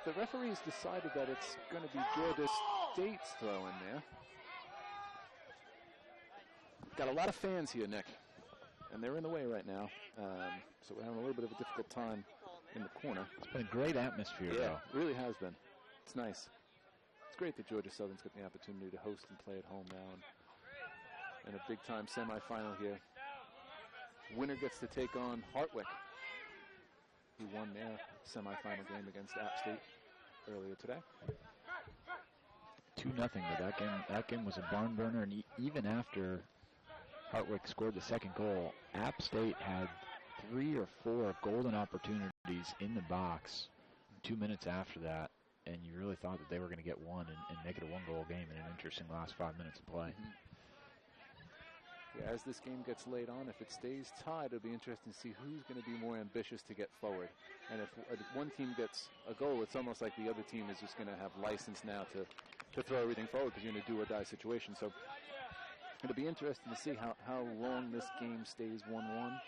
The referees decided that it's going to be Georgia State's throw in there. Got a lot of fans here, Nick, and they're in the way right now. So we're having a little bit of a difficult time in the corner. It's been a great atmosphere, yeah, though. It really has been. It's nice. It's great that Georgia Southern's got the opportunity to host and play at home now, and a big-time semifinal here. Winner gets to take on Hartwick, who won their semifinal game against App State earlier today. 2-0, but that game was a barn burner, and even after Hartwick scored the second goal, App State had 3 or 4 golden opportunities in the box 2 minutes after that, and you really thought that they were going to get one and make it a 1-goal game in an interesting last 5 minutes of play. Yeah, as this game gets laid on, if it stays tied, it'll be interesting to see who's going to be more ambitious to get forward. And if one team gets a goal, it's almost like the other team is just going to have license now to throw everything forward because you're in a do-or-die situation. So it'll be interesting to see how long this game stays 1-1.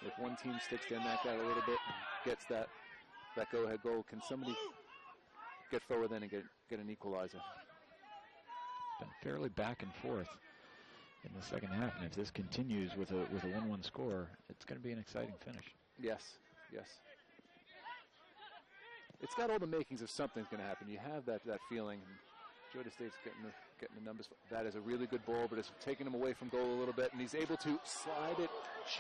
If one team sticks their neck out a little bit and gets that go-ahead goal, can somebody get forward then and get an equalizer? It's been fairly back and forth in the second half, and if this continues with a 1-1 score, it's going to be an exciting finish. Yes. It's got all the makings of something's going to happen. You have that feeling. Georgia State's getting the numbers. That is a really good ball, but it's taking him away from goal a little bit, and he's able to slide it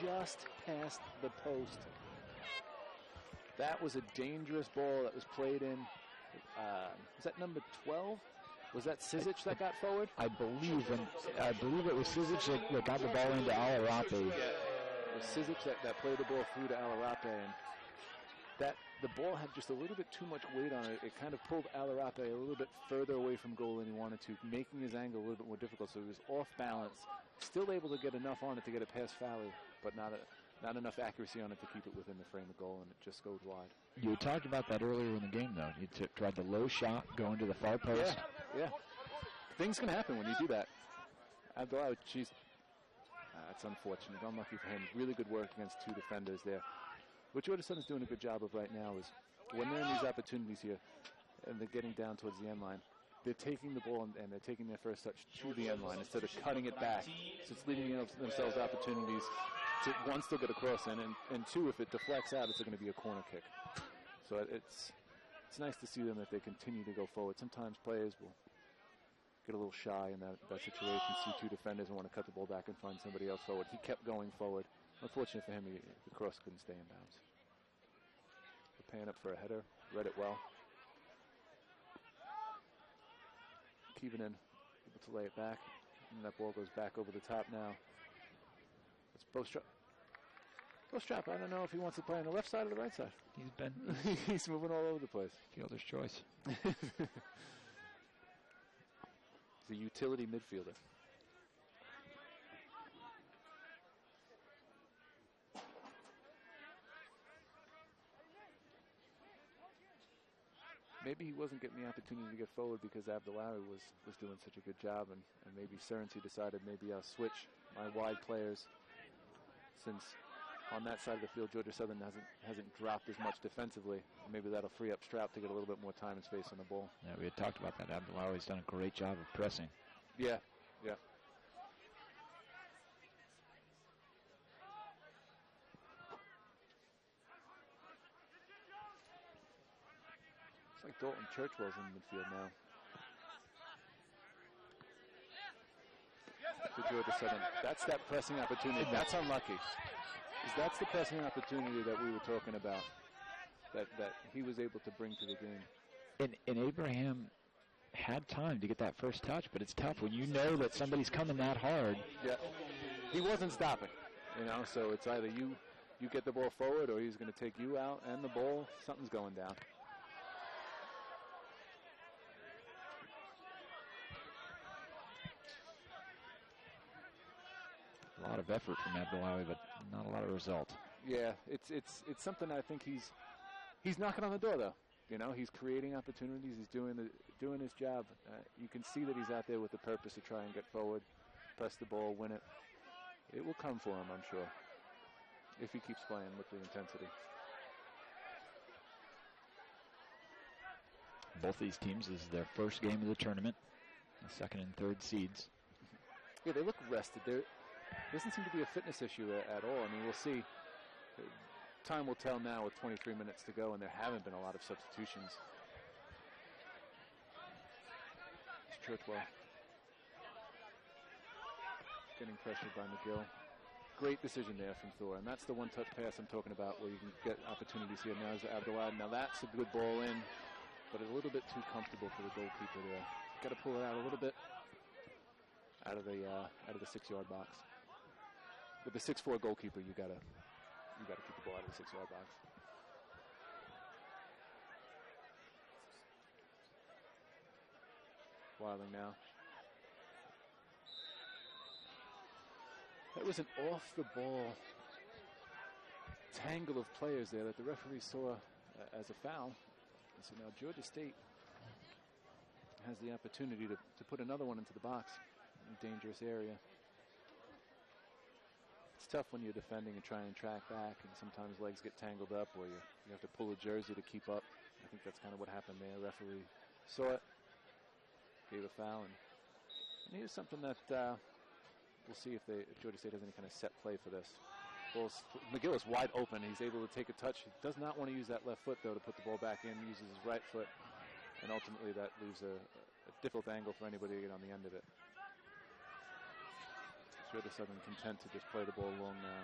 just past the post. That was a dangerous ball that was played in. Was that number 12? Was that Sizic that got forward? I believe it was Sizic that got the ball into Alarape. Yeah, it was Sizic that played the ball through to Alarape, and the ball had just a little bit too much weight on it. It kind of pulled Alarape a little bit further away from goal than he wanted to, making his angle a little bit more difficult. So he was off balance, still able to get enough on it to get it past Fowler, but not enough accuracy on it to keep it within the frame of goal, and it just goes wide. You had talked about that earlier in the game, though. You tried the low shot going to the far post. Yeah. Things can happen when you do that. Abdullah, it's unfortunate. Unlucky for him. Really good work against 2 defenders there. What Georgia Southern's doing a good job of right now is when they're in these opportunities here and they're getting down towards the end line, they're taking the ball and they're taking their first touch to the end line instead of cutting it back. So it's leaving themselves opportunities to, 1, still get a cross in, and 2, if it deflects out, it's going to be a corner kick. So it's nice to see them that they continue to go forward. Sometimes players will get a little shy in that situation, see 2 defenders and want to cut the ball back and find somebody else forward. He kept going forward. Unfortunate for him, the cross couldn't stay in bounds. The pan up for a header, read it well. Keevanen able to lay it back, and that ball goes back over the top now. It's Bostrap. Bostrap, I don't know if he wants to play on the left side or the right side. He's moving all over the place. Fielder's choice. The utility midfielder. maybe he wasn't getting the opportunity to get forward because Abdullahi was doing such a good job, and maybe Serency decided maybe I'll switch my wide players, since on that side of the field Georgia Southern hasn't dropped as much defensively. Maybe that'll free up Strout to get a little bit more time and space on the ball. Yeah, we had talked about that. Abdullahi's done a great job of pressing. Yeah, yeah. It's like Dalton Churchwell's in midfield now. To Georgia Southern. That's that pressing opportunity. That's unlucky. That's the pressing opportunity that we were talking about, that he was able to bring to the game. And Abraham had time to get that first touch, but it's tough when you know that somebody's coming that hard. Yeah, he wasn't stopping, so it's either you get the ball forward or he's going to take you out and the ball, something's going down. A lot of effort from Abdullahi, but not a lot of result. Yeah, it's something I think he's knocking on the door, though. He's creating opportunities. He's doing his job. You can see that he's out there with the purpose to try and get forward, press the ball, win it. It will come for him, I'm sure, if he keeps playing with the intensity. Both these teams, this is their first game of the tournament, the second and third seeds. Yeah, they look rested. There doesn't seem to be a fitness issue at all. I mean, we'll see. Time will tell now with 23 minutes to go, and there haven't been a lot of substitutions. It's Churchwell getting pressured by McGill. Great decision there from Thor, and that's the one-touch pass I'm talking about, where you can get opportunities here. Now is Abdullahi. Now that's a good ball in, but a little bit too comfortable for the goalkeeper there. Got to pull it out a little bit out of the 6-yard box. With the 6'4" goalkeeper, you gotta keep the ball out of the 6-yard box. Wilding now. That was an off-the-ball tangle of players there that the referee saw as a foul. And so now Georgia State has the opportunity to put another one into the box in a dangerous area. It's tough when you're defending and trying to track back, and sometimes legs get tangled up, or you have to pull a jersey to keep up. I think that's kind of what happened there. The referee saw it, gave a foul, and here's something that we'll see if Georgia State has any kind of set play for this. McGill is wide open. He's able to take a touch. He does not want to use that left foot, though, to put the ball back in. He uses his right foot, and ultimately that leaves a difficult angle for anybody to get on the end of it. Georgia Southern content to just play the ball long now,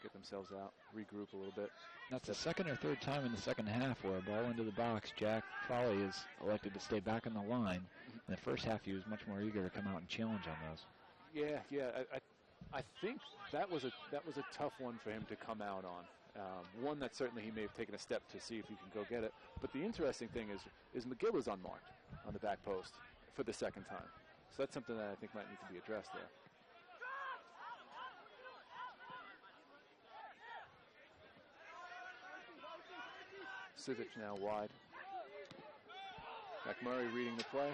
get themselves out, regroup a little bit. That's the second or third time in the second half where a ball into the box, Jack Foley is elected to stay back on the line. In the first half, he was much more eager to come out and challenge on those. Yeah. I think that was a tough one for him to come out on. One that certainly he may have taken a step to see if he can go get it. But the interesting thing is McGill is unmarked on the back post for the second time. So that's something that I think might need to be addressed there. Civic now wide. McMurray reading the play.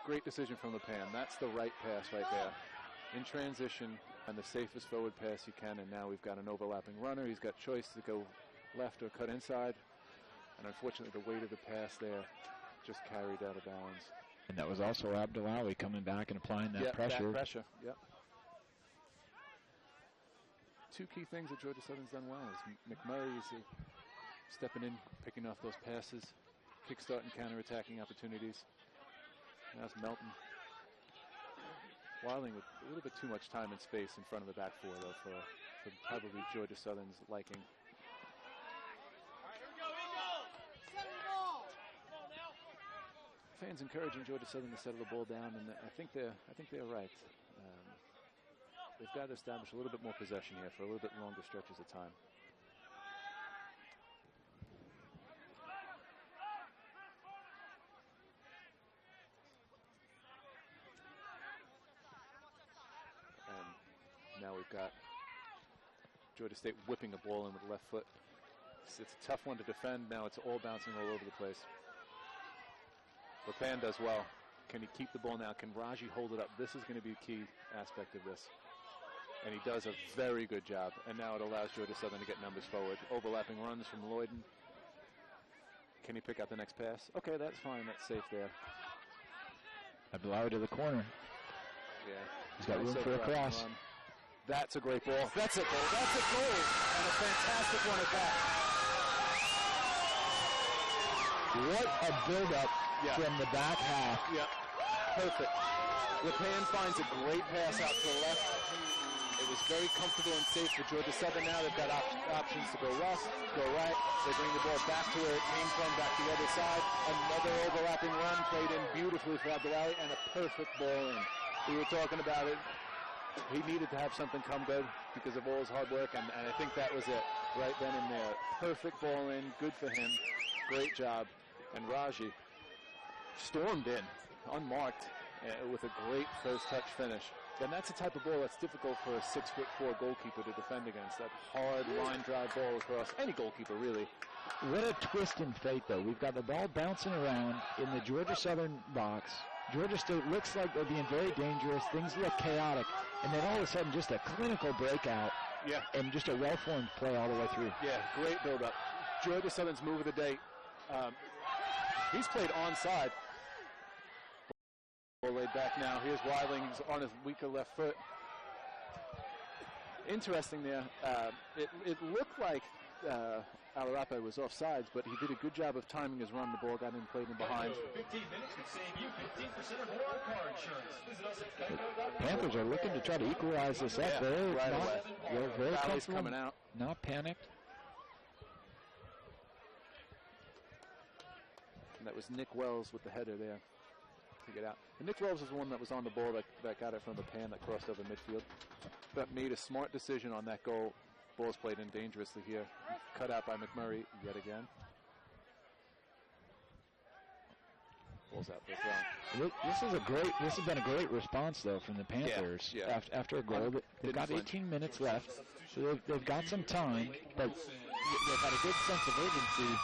Great decision from the Pan. That's the right pass right there. In transition, and the safest forward pass you can, and now we've got an overlapping runner. He's got choice to go left or cut inside. And unfortunately, the weight of the pass there just carried out of bounds. And that was also Abdullahi coming back and applying that pressure. That pressure, yep. Two key things that Georgia Southern's done well is McMurray is stepping in, picking off those passes, kickstarting counterattacking opportunities. Now it's Melton. Wilding with a little bit too much time and space in front of the back four, though, for probably Georgia Southern's liking. Fans encouraging Georgia Southern to settle the ball down, and I think they're right. They've got to establish a little bit more possession here for a little bit longer stretches of time. Now we've got Georgia State whipping a ball in with the left foot. It's a tough one to defend. Now it's all bouncing all over the place. Lepan does well. Can he keep the ball now? Can Raji hold it up? This is going to be a key aspect of this. And he does a very good job. And now it allows Georgia Southern to get numbers forward. Overlapping runs from Lloyden. Can he pick out the next pass? Okay, that's fine. That's safe there. Abdullah to the corner. Yeah. He's got room for a cross. Run. That's a great ball. That's a goal. That's a goal. And a fantastic one at that. What a build-up from the back half. Yeah. Perfect. Lepan finds a great pass out to the left. It was very comfortable and safe for Georgia Southern. Now they've got options to go left, go right. They bring the ball back to where it came from, back to the other side. Another overlapping run played in beautifully for Abdullahi, and a perfect ball in. We were talking about it. He needed to have something come good because of all his hard work, and I think that was it right then and there. Perfect ball in, good for him. Great job. And Raji stormed in, unmarked, with a great first touch finish. And that's the type of ball that's difficult for a 6'4" goalkeeper to defend against. That hard line drive ball across any goalkeeper, really. What a twist in fate, though. We've got the ball bouncing around in the Georgia Southern box. Georgia State looks like they're being very dangerous. Things look chaotic. And then all of a sudden, just a clinical breakout. Yeah. And just a well-formed play all the way through. Yeah, great build-up. Georgia Southern's move of the day. He's played onside. Ball laid back now. Here's Weiling's on his weaker left foot. Interesting there. It looked like Alarape was offsides, but he did a good job of timing his run. The ball got in, played in behind. 15 minutes can save you 15% or more on car insurance. Visit us at The Panthers are looking to try to equalize this up. They're very comfortable, coming out. Not panicked. And that was Nick Wells with the header there to get out. And Nick Wells was the one that was on the ball that got it from the pan that crossed over midfield. But made a smart decision on that goal. Ball's played in dangerously here. Cut out by McMurray yet again. Ball's out there thrown. This has been a great response though from the Panthers. Yeah. After a goal, they've got 18 minutes left, so they've got some time, but they've got a good sense of urgency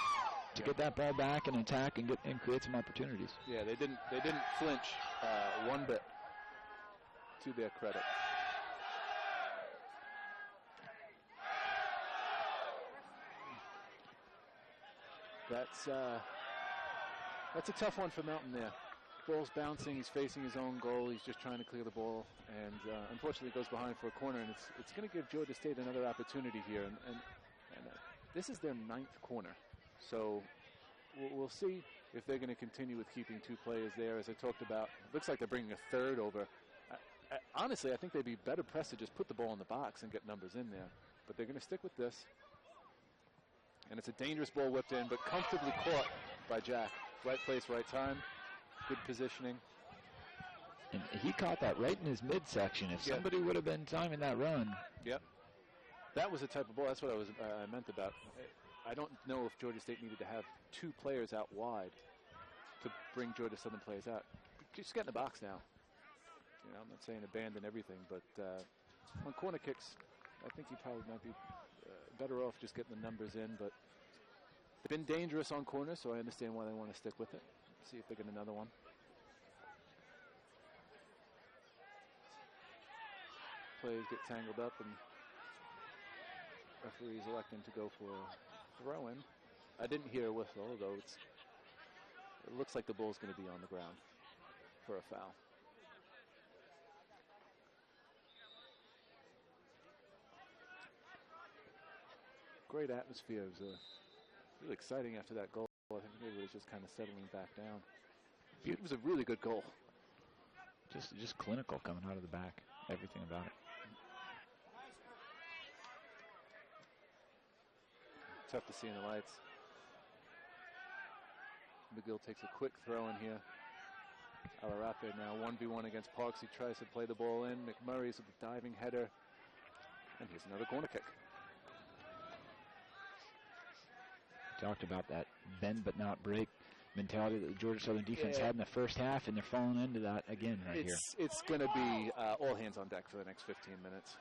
to get that ball back and attack and create some opportunities. Yeah, they didn't flinch one bit, to their credit. That's a tough one for Melton there. Ball's bouncing, he's facing his own goal, he's just trying to clear the ball, and unfortunately it goes behind for a corner, and it's going to give Georgia State another opportunity here, and this is their 9th corner. So we'll see if they're going to continue with keeping 2 players there, as I talked about. It looks like they're bringing a third over. Honestly, I think they'd be better pressed to just put the ball in the box and get numbers in there. But they're going to stick with this. And it's a dangerous ball whipped in, but comfortably caught by Jack. Right place, right time. Good positioning. And he caught that right in his midsection. If somebody would have been timing that run. Yep. That was the type of ball. That's what I meant about. I don't know if Georgia State needed to have 2 players out wide to bring Georgia Southern players out. Just get in the box now. You know, I'm not saying abandon everything, but on corner kicks, I think he probably might be better off just getting the numbers in. But they've been dangerous on corners, so I understand why they want to stick with it. See if they get another one. Players get tangled up, and referees electing to go for a throw-in. I didn't hear a whistle, although it looks like the ball's going to be on the ground for a foul. Great atmosphere. It was really exciting after that goal. I think it was just kind of settling back down. It was a really good goal. Just clinical coming out of the back. Everything about it. Tough to see in the lights. McGill takes a quick throw in here. Alarape now 1v1 against Parks. He tries to play the ball in. McMurray's with the diving header. And here's another corner kick. Talked about that bend but not break mentality that the Georgia Southern defense had in the first half, and they're falling into that again here. It's going to be all hands on deck for the next 15 minutes.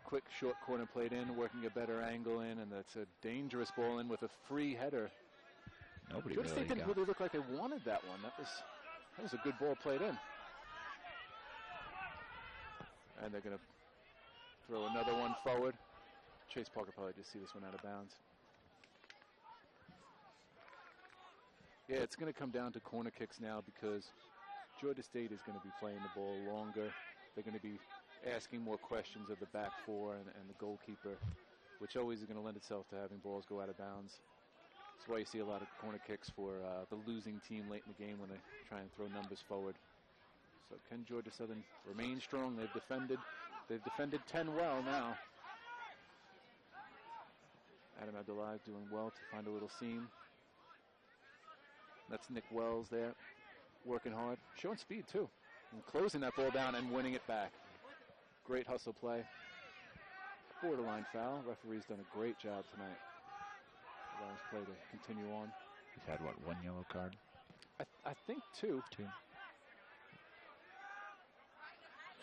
Quick short corner played in, working a better angle in, and that's a dangerous ball in with a free header. Nobody Georgia really State didn't really look like they wanted that one. That was That was a good ball played in. And they're going to throw another one forward. Chase Parker probably just see this one out of bounds. Yeah, it's going to come down to corner kicks now because Georgia State is going to be playing the ball longer. They're going to be asking more questions of the back four and the goalkeeper, which always is going to lend itself to having balls go out of bounds. That's why you see a lot of corner kicks for the losing team late in the game when they try and throw numbers forward. So can Georgia Southern remain strong? They've defended 10 well now. Adam Abdullahi doing well to find a little seam. That's Nick Wells there, working hard, showing speed too, and closing that ball down and winning it back. Great hustle play. Borderline foul. Referee's done a great job tonight. Allows play to continue on. He's had, what, one yellow card? I think two.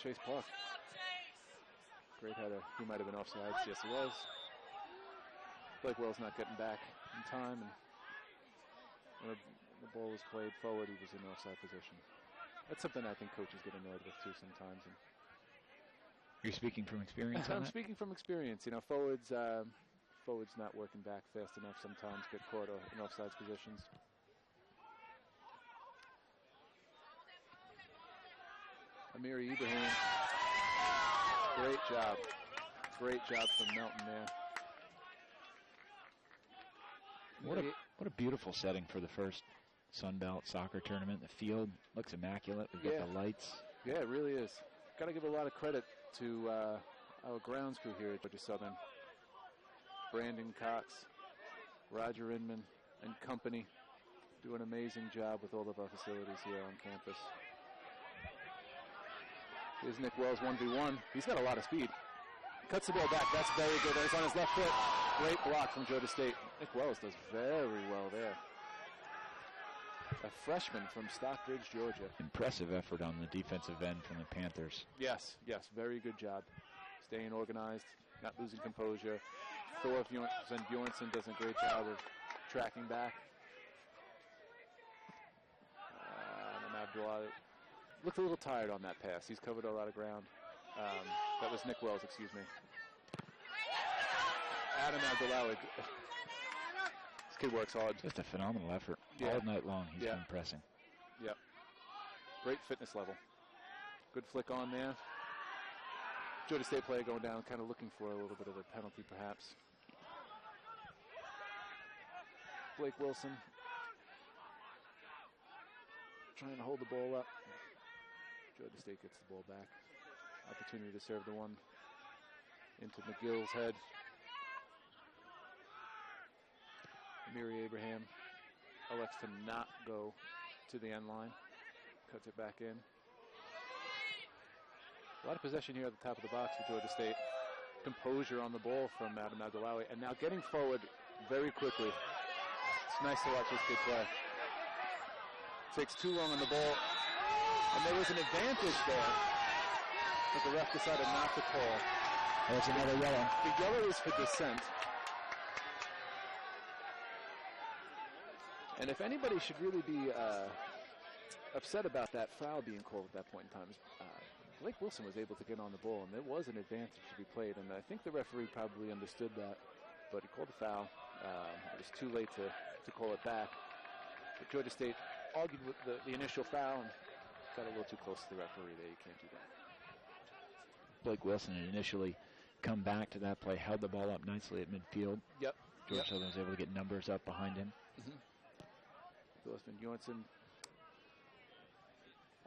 Chase Park. Great header. He might have been offside. Yes, he was. Blake Wells not getting back in time. And when the ball was played forward, he was in offside position. That's something I think coaches get annoyed with too sometimes. And you're speaking from experience on I'm that? speaking from experience. You know, forwards not working back fast enough sometimes get caught in offside positions. Amiri Ibrahim. Great job. Great job from Melton there. What a beautiful setting for the first Sun Belt soccer tournament. The field looks immaculate. We've got the lights. Yeah, it really is. Got to give a lot of credit to our grounds crew here at Georgia Southern. Brandon Cox, Roger Inman, and company do an amazing job with all of our facilities here on campus. Here's Nick Wells 1v1. He's got a lot of speed. Cuts the ball back. That's very good. It's on his left foot. Great block from Georgia State. Nick Wells does very well there. A freshman from Stockbridge, Georgia. Impressive effort on the defensive end from the Panthers. Yes, very good job. Staying organized, not losing composure. Thor Bjornsson does a great job of tracking back. And Abdullah looked a little tired on that pass. He's covered a lot of ground. That was Nick Wells, excuse me. Adam Abdullahi. This kid works hard. Just a phenomenal effort. All night long he's been pressing. Yep. Great fitness level. Good flick on there. Georgia State player going down, kind of looking for a little bit of a penalty perhaps. Blake Wilson trying to hold the ball up. Georgia State gets the ball back. Opportunity to serve the one into McGill's head. Amiri Abraham elects to not go to the end line. Cuts it back in. A lot of possession here at the top of the box for Georgia State. Composure on the ball from Adam Abdullahi. And now getting forward very quickly. It's nice to watch this kid play. Takes too long on the ball. And there was an advantage there. But the ref decided not to call. There's another yellow. The yellow is for dissent. And if anybody should really be upset about that foul being called at that point in time, Blake Wilson was able to get on the ball, and there was an advantage to be played. And I think the referee probably understood that, but he called the foul. It was too late to call it back. But Georgia State argued with the initial foul and got a little too close to the referee there. You can't do that. Blake Wilson had initially come back to that play, held the ball up nicely at midfield. Yep. Georgia Southern was able to get numbers up behind him. Thorsten Bjornsson.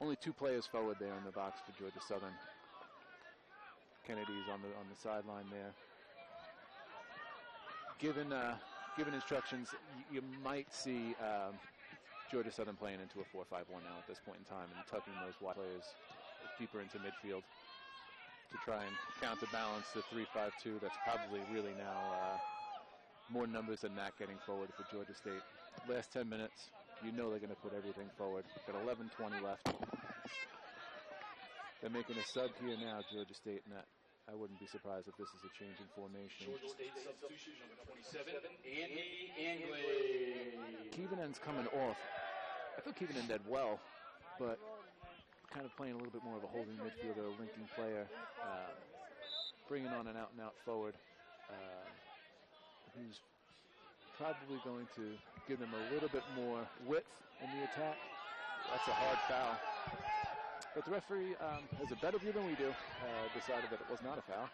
Only two players forward there in the box for Georgia Southern. Kennedy's on the sideline there. Given instructions, you might see Georgia Southern playing into a 4-5-1 now at this point in time and tucking those wide players deeper into midfield to try and counterbalance the 3-5-2. That's probably really now more numbers than that getting forward for Georgia State. Last 10 minutes, you know they're going to put everything forward. Got 11:20 left. They're making a sub here now, Georgia State, and I wouldn't be surprised if this is a change in formation. Georgia State substitution, number 27, Andy Angley. Keevanen's coming off. I thought Keevanen did well. but kind of playing a little bit more of a holding midfielder, a linking player, bringing on an out-and-out forward who's probably going to give them a little bit more width in the attack. That's a hard foul. But the referee has a better view than we do, decided that it was not a foul.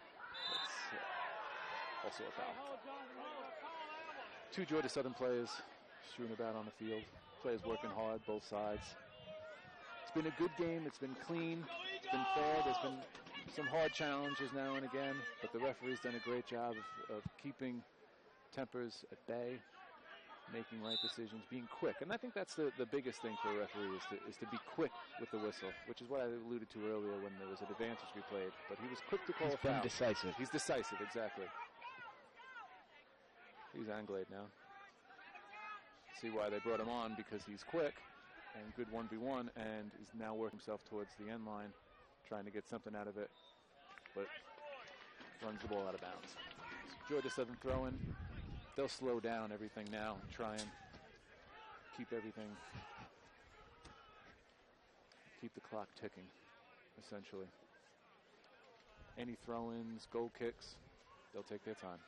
It's also a foul. 2 Georgia Southern players strewn about on the field. Players working hard, both sides. It's been a good game. It's been clean. It's been fair. There's been some hard challenges now and again, but the referee's done a great job of keeping tempers at bay, making right decisions, being quick. And I think that's the biggest thing for a referee is to be quick with the whistle, which is what I alluded to earlier when there was an advantage we played. But he was quick to call a foul. He's been decisive. He's decisive, exactly. He's Anglade now. See why they brought him on, because he's quick and good 1v1 and is now working himself towards the end line, trying to get something out of it, but runs the ball out of bounds. Georgia Southern throwing. They'll slow down everything now and try and keep the clock ticking, essentially. Any throw-ins, goal kicks, they'll take their time.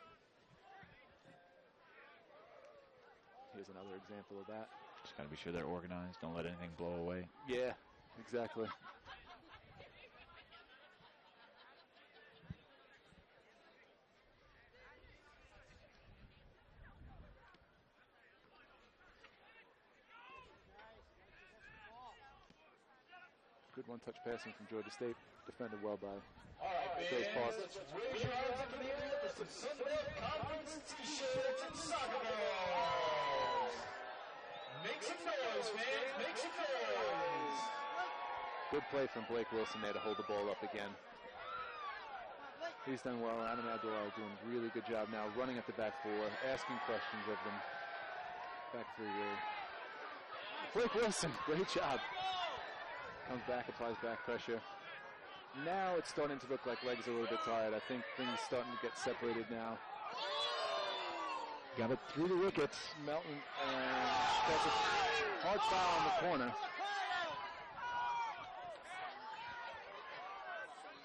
Here's another example of that. Just got to be sure they're organized. Don't let anything blow away. Yeah, exactly. Good one-touch passing from Georgia State. Defended well by Grace Park. Let's raise your arms up in the air for some Sun Belt Conference t-shirts and soccer balls. Make some noise, fans. Make some noise. Good play from Blake Wilson there to hold the ball up again. He's done well. Adam Abdullah doing a really good job now, running at the back 4, asking questions of them. Back 3 here. Blake Wilson, great job. Comes back, applies back pressure. Now it's starting to look like legs are a little bit tired. I think things starting to get separated now. Got it through the wickets. Melton, and that's a hard foul on the corner.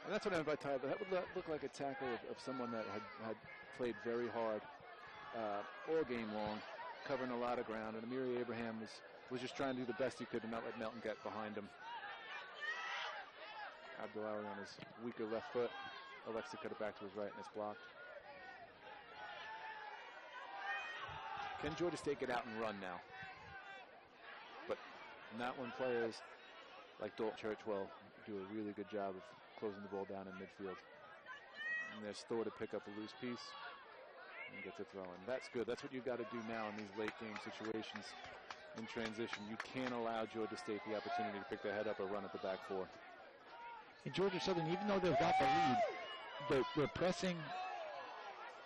And that's what I meant by tired. That would look like a tackle of someone that had played very hard all game long, covering a lot of ground. And Amiri Abraham was just trying to do the best he could to not let Melton get behind him. Abdullahi on his weaker left foot. Alexa cut it back to his right, and it's blocked. Can Georgia State get out and run now? But not when players like Dalt Churchwell do a really good job of closing the ball down in midfield. And there's Thor to pick up a loose piece and gets a throw in. That's good. That's what you've got to do now in these late game situations in transition. You can't allow Georgia State the opportunity to pick their head up or run at the back 4. In Georgia Southern, even though they've got the lead, they're pressing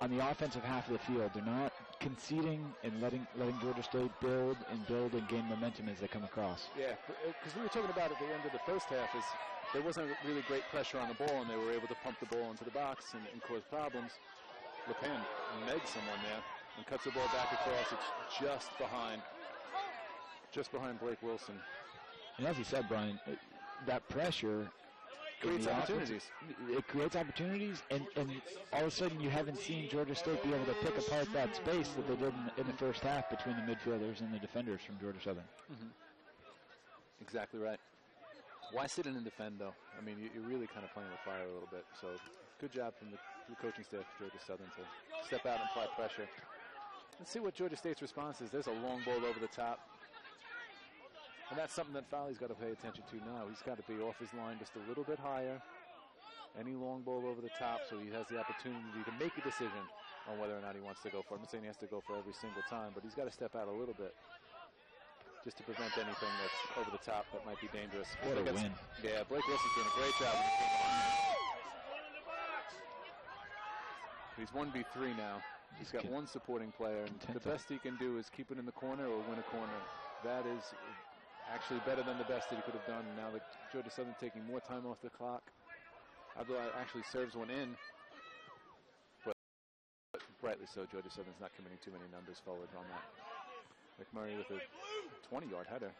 on the offensive half of the field. They're not conceding and letting Georgia State build and gain momentum as they come across. Yeah, because we were talking about at the end of the first half is there wasn't really great pressure on the ball, and they were able to pump the ball into the box and cause problems. LePen negs someone there and cuts the ball back across. It's just behind Blake Wilson. And as you said, Brian, that pressure creates opportunities. It creates opportunities, and all of a sudden you haven't seen Georgia State be able to pick apart that space that they did in the first half between the midfielders and the defenders from Georgia Southern. Mm-hmm. Exactly right. Why sit in and defend, though? I mean, you're really kind of playing with fire a little bit. So good job from the coaching staff of Georgia Southern to step out and apply pressure. Let's see what Georgia State's response is. There's a long ball over the top. And that's something that Fowley's got to pay attention to now. He's got to be off his line just a little bit higher. Any long ball over the top, so he has the opportunity to make a decision on whether or not he wants to go for it. I'm not saying he has to go for every single time, but he's got to step out a little bit just to prevent anything that's over the top that might be dangerous. What a win. Yeah, Blake Wilson's doing a great job when he came on. He's 1v3 now. He's got one supporting player, and the best he can do is keep it in the corner or win a corner. That is actually better than the best that he could have done. Now the Georgia Southern taking more time off the clock. Abdullah actually serves one in, but rightly so. Georgia Southern's not committing too many numbers forward on that. McMurray with a 20-yard header.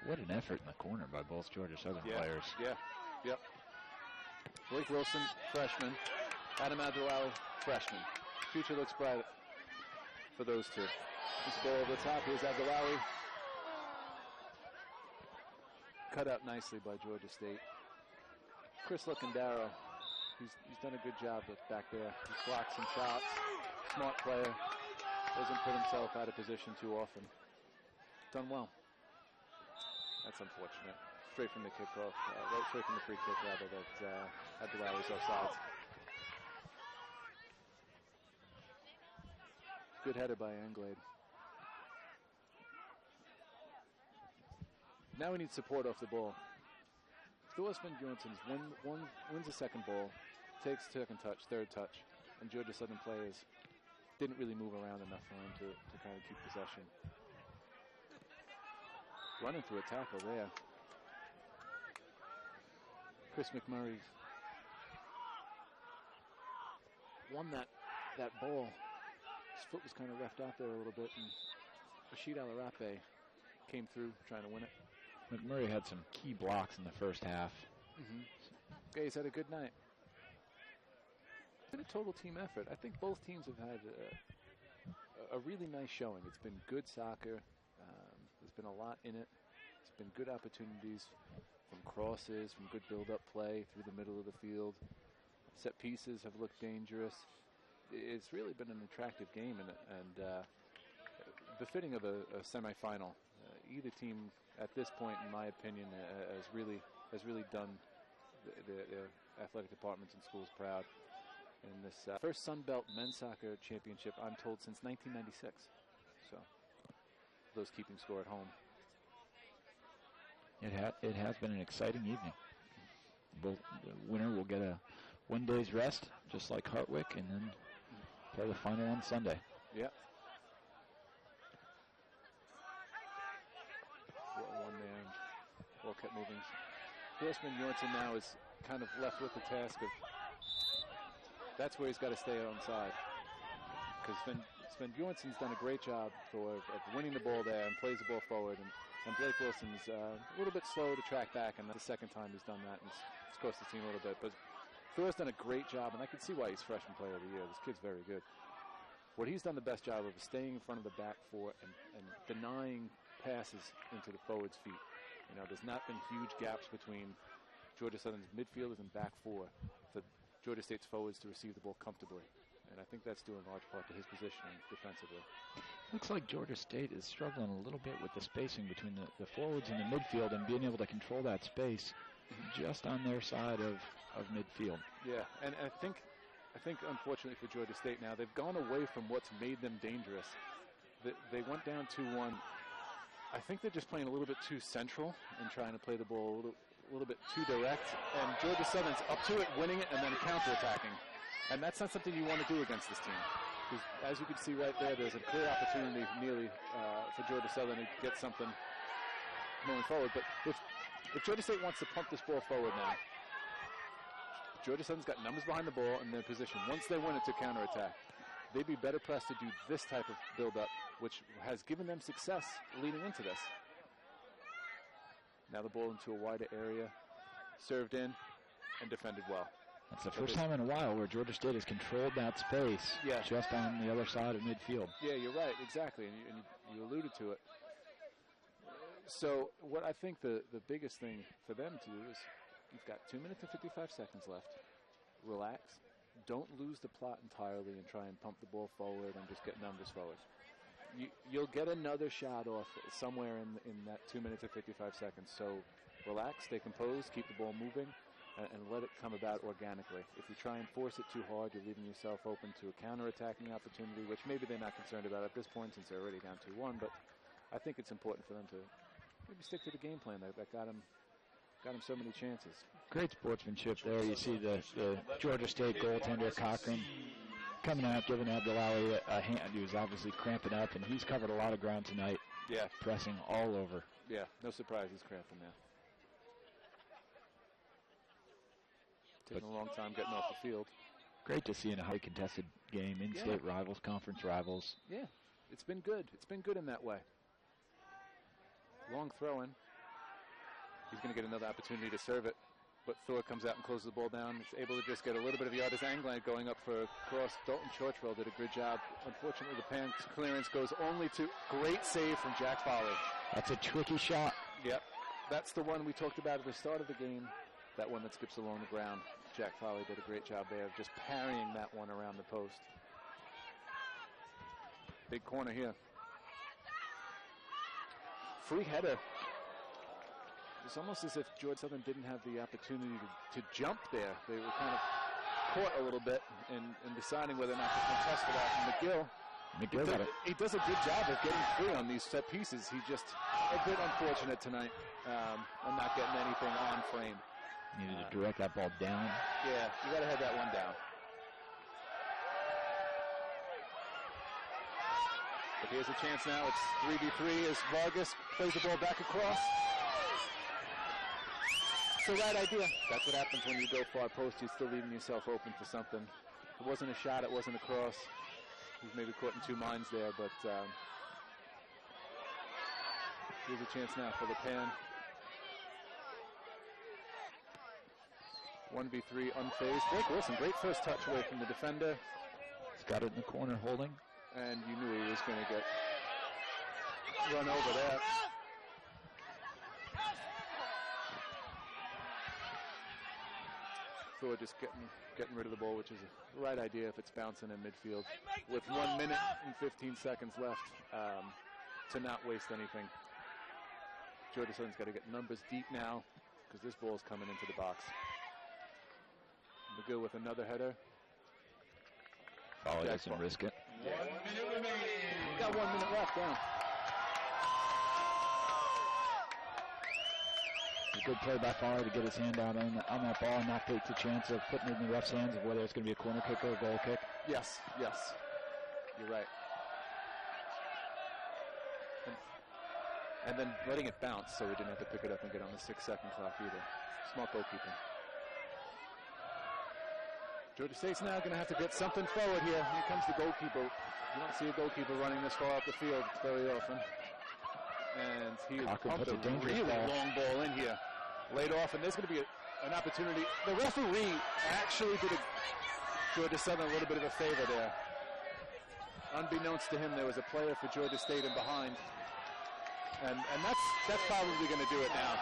What an effort in the corner by both Georgia Southern players. Yeah, yep. Blake Wilson, freshman. Adam Abdullahi, freshman. Future looks bright for those two. This ball over the top. Here's Abdullahi. Cut out nicely by Georgia State. Chris Lucandaro, he's done a good job back there. He's blocked some shots. Smart player. Doesn't put himself out of position too often. Done well. That's unfortunate. Straight from the kickoff, right straight from the free kick, rather, that Abdullahi's offsides. Good header by Anglade. Now we need support off the ball. Thor Sven-Bjornsson wins the second ball, takes second touch, third touch, and Georgia Southern players didn't really move around enough for him to kind of keep possession. Running through a tackle there. Chris McMurray won that ball. His foot was kind of left out there a little bit, and Rashid Alarape came through trying to win it. McMurray had some key blocks in the first half. Okay, he's had a good night. It's been a total team effort. I think both teams have had a really nice showing. It's been good soccer. There's been a lot in it. It's been good opportunities from crosses, from good build-up play through the middle of the field. Set pieces have looked dangerous. It's really been an attractive game and befitting of a semifinal. Either team, at this point, in my opinion, has really done the athletic departments and schools proud. In this first Sun Belt men's soccer championship, I'm told, since 1996. So, those keeping score at home. It has been an exciting evening. The winner will get a 1 day's rest, just like Hartwick, and then play the final on Sunday. Yep. One man. Ball kept moving. Horseman Jorgensen now is kind of left with the task of, that's where he's got to stay onside. Because Sven Bjornsson's done a great job of winning the ball there and plays the ball forward. And Blake Wilson's a little bit slow to track back, and that's the second time he's done that, and it's cost the team a little bit. But Thor's done a great job, and I can see why he's freshman player of the year. This kid's very good. What he's done the best job of is staying in front of the back four and denying passes into the forwards' feet. You know, there's not been huge gaps between Georgia Southern's midfielders and back four for Georgia State's forwards to receive the ball comfortably. And I think that's due in large part to his positioning defensively. Looks like Georgia State is struggling a little bit with the spacing between the forwards and the midfield and being able to control that space just on their side of midfield. Yeah, and I think unfortunately for Georgia State now, they've gone away from what's made them dangerous. They went down 2-1. I think they're just playing a little bit too central and trying to play the ball a little bit too direct. And Georgia Southern's up to it, winning it, and then counterattacking. And that's not something you want to do against this team. Because as you can see right there, there's a clear opportunity nearly for Georgia Southern to get something moving forward. But if Georgia State wants to pump this ball forward now, Georgia Southern's got numbers behind the ball in their position. Once they win it to counterattack, they'd be better pressed to do this type of build-up, which has given them success leading into this. Now the ball into a wider area, served in, and defended well. That's the first time in a while where Georgia State has controlled that space just on the other side of midfield. Yeah, you're right, exactly, and you alluded to it. So what I think the biggest thing for them to do is, you've got 2 minutes and 55 seconds left. Relax. Don't lose the plot entirely and try and pump the ball forward and just get numbers forward. You'll get another shot off somewhere in that 2 minutes and 55 seconds. So relax, stay composed, keep the ball moving, and let it come about organically. If you try and force it too hard, you're leaving yourself open to a counterattacking opportunity, which maybe they're not concerned about at this point since they're already down 2-1. But I think it's important for them to maybe stick to the game plan that got him so many chances. Great sportsmanship there. You see the Georgia State goaltender, Cochran, coming out, giving Abdullahi a hand. He was obviously cramping up, and he's covered a lot of ground tonight. Yeah. Pressing all over. Yeah, no surprise he's cramping now. Taking a long time getting off the field. Great to see in a highly contested game, in-state rivals, conference rivals. Yeah, it's been good. It's been good in that way. Long throw-in. He's going to get another opportunity to serve it. But Thor comes out and closes the ball down. He's able to just get a little bit of yardage angle going up for a cross. Dalton Churchwell did a good job. Unfortunately, the Panthers clearance goes only to great save from Jack Foley. That's a tricky shot. Yep. That's the one we talked about at the start of the game. That one that skips along the ground. Jack Foley did a great job there of just parrying that one around the post. Big corner here. Free header. It's almost as if Georgia Southern didn't have the opportunity to jump there. They were kind of caught a little bit in deciding whether or not to contest for that. And McGill he does a good job of getting free on these set pieces. He just a bit unfortunate tonight on not getting anything on frame. Needed to direct that ball down. Yeah, you got to head that one down. But here's a chance now. It's 3v3 as Vargas plays the ball back across. It's the right idea. That's what happens when you go far post. You're still leaving yourself open for something. It wasn't a shot. It wasn't a cross. He's maybe caught in two minds there, but here's a chance now for the Pan. 1v3 unfazed. Blake Wilson, great first touch away from the defender. He's got it in the corner holding. And you knew he was going to get run over there. Thor just getting rid of the ball, which is the right idea if it's bouncing in midfield. With 1 minute and 15 seconds left to not waste anything. Georgia Southern's got to get numbers deep now because this ball's coming into the box. McGill with another header. Foley doesn't risk it. Yeah. We've got 1 minute left now. A good play by Foley to get his hand out on that ball and not take the chance of putting it in the ref's hands of whether it's going to be a corner kick or a goal kick. Yes. You're right. And then letting it bounce so we didn't have to pick it up and get on the 6-second clock either. Smart goalkeeping. Georgia State's now going to have to get something forward here. Here comes the goalkeeper. You don't see a goalkeeper running this far up the field very often. And he pumped a really long ball in here. Laid off, and there's going to be an opportunity. The referee actually did Georgia Southern a little bit of a favor there. Unbeknownst to him, there was a player for Georgia State in behind. And that's probably going to do it now.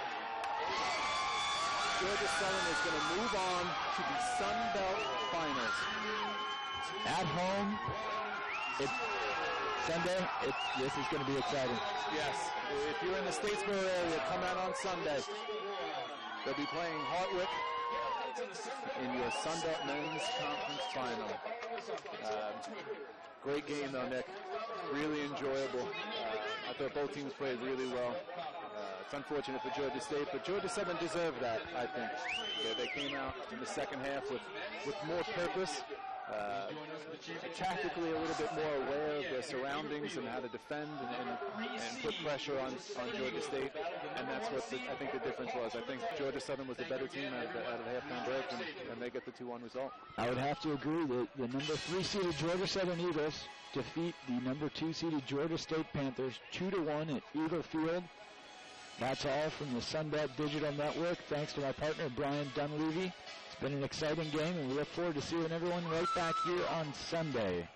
Georgia Southern is going to move on to the Sun Belt Finals. At home, Sunday, this is going to be exciting. Yes, if you're in the Statesboro area, come out on Sunday. They'll be playing Hartwick in your Sun Belt Men's Conference Final. Great game though, Nick. Really enjoyable. I thought both teams played really well. It's unfortunate for Georgia State, but Georgia Southern deserved that, I think. They came out in the second half with more purpose, tactically a little bit more aware of their surroundings and how to defend and put pressure on Georgia State, and that's what I think the difference was. I think Georgia Southern was the better team out of the halftime break, and they get the 2-1 result. I would have to agree that the number 3-seeded Georgia Southern Eagles defeat the number 2-seeded Georgia State Panthers 2-1 at Eagle Field. That's all from the Sunbelt Digital Network. Thanks to my partner, Brian Dunleavy. It's been an exciting game, and we look forward to seeing everyone right back here on Sunday.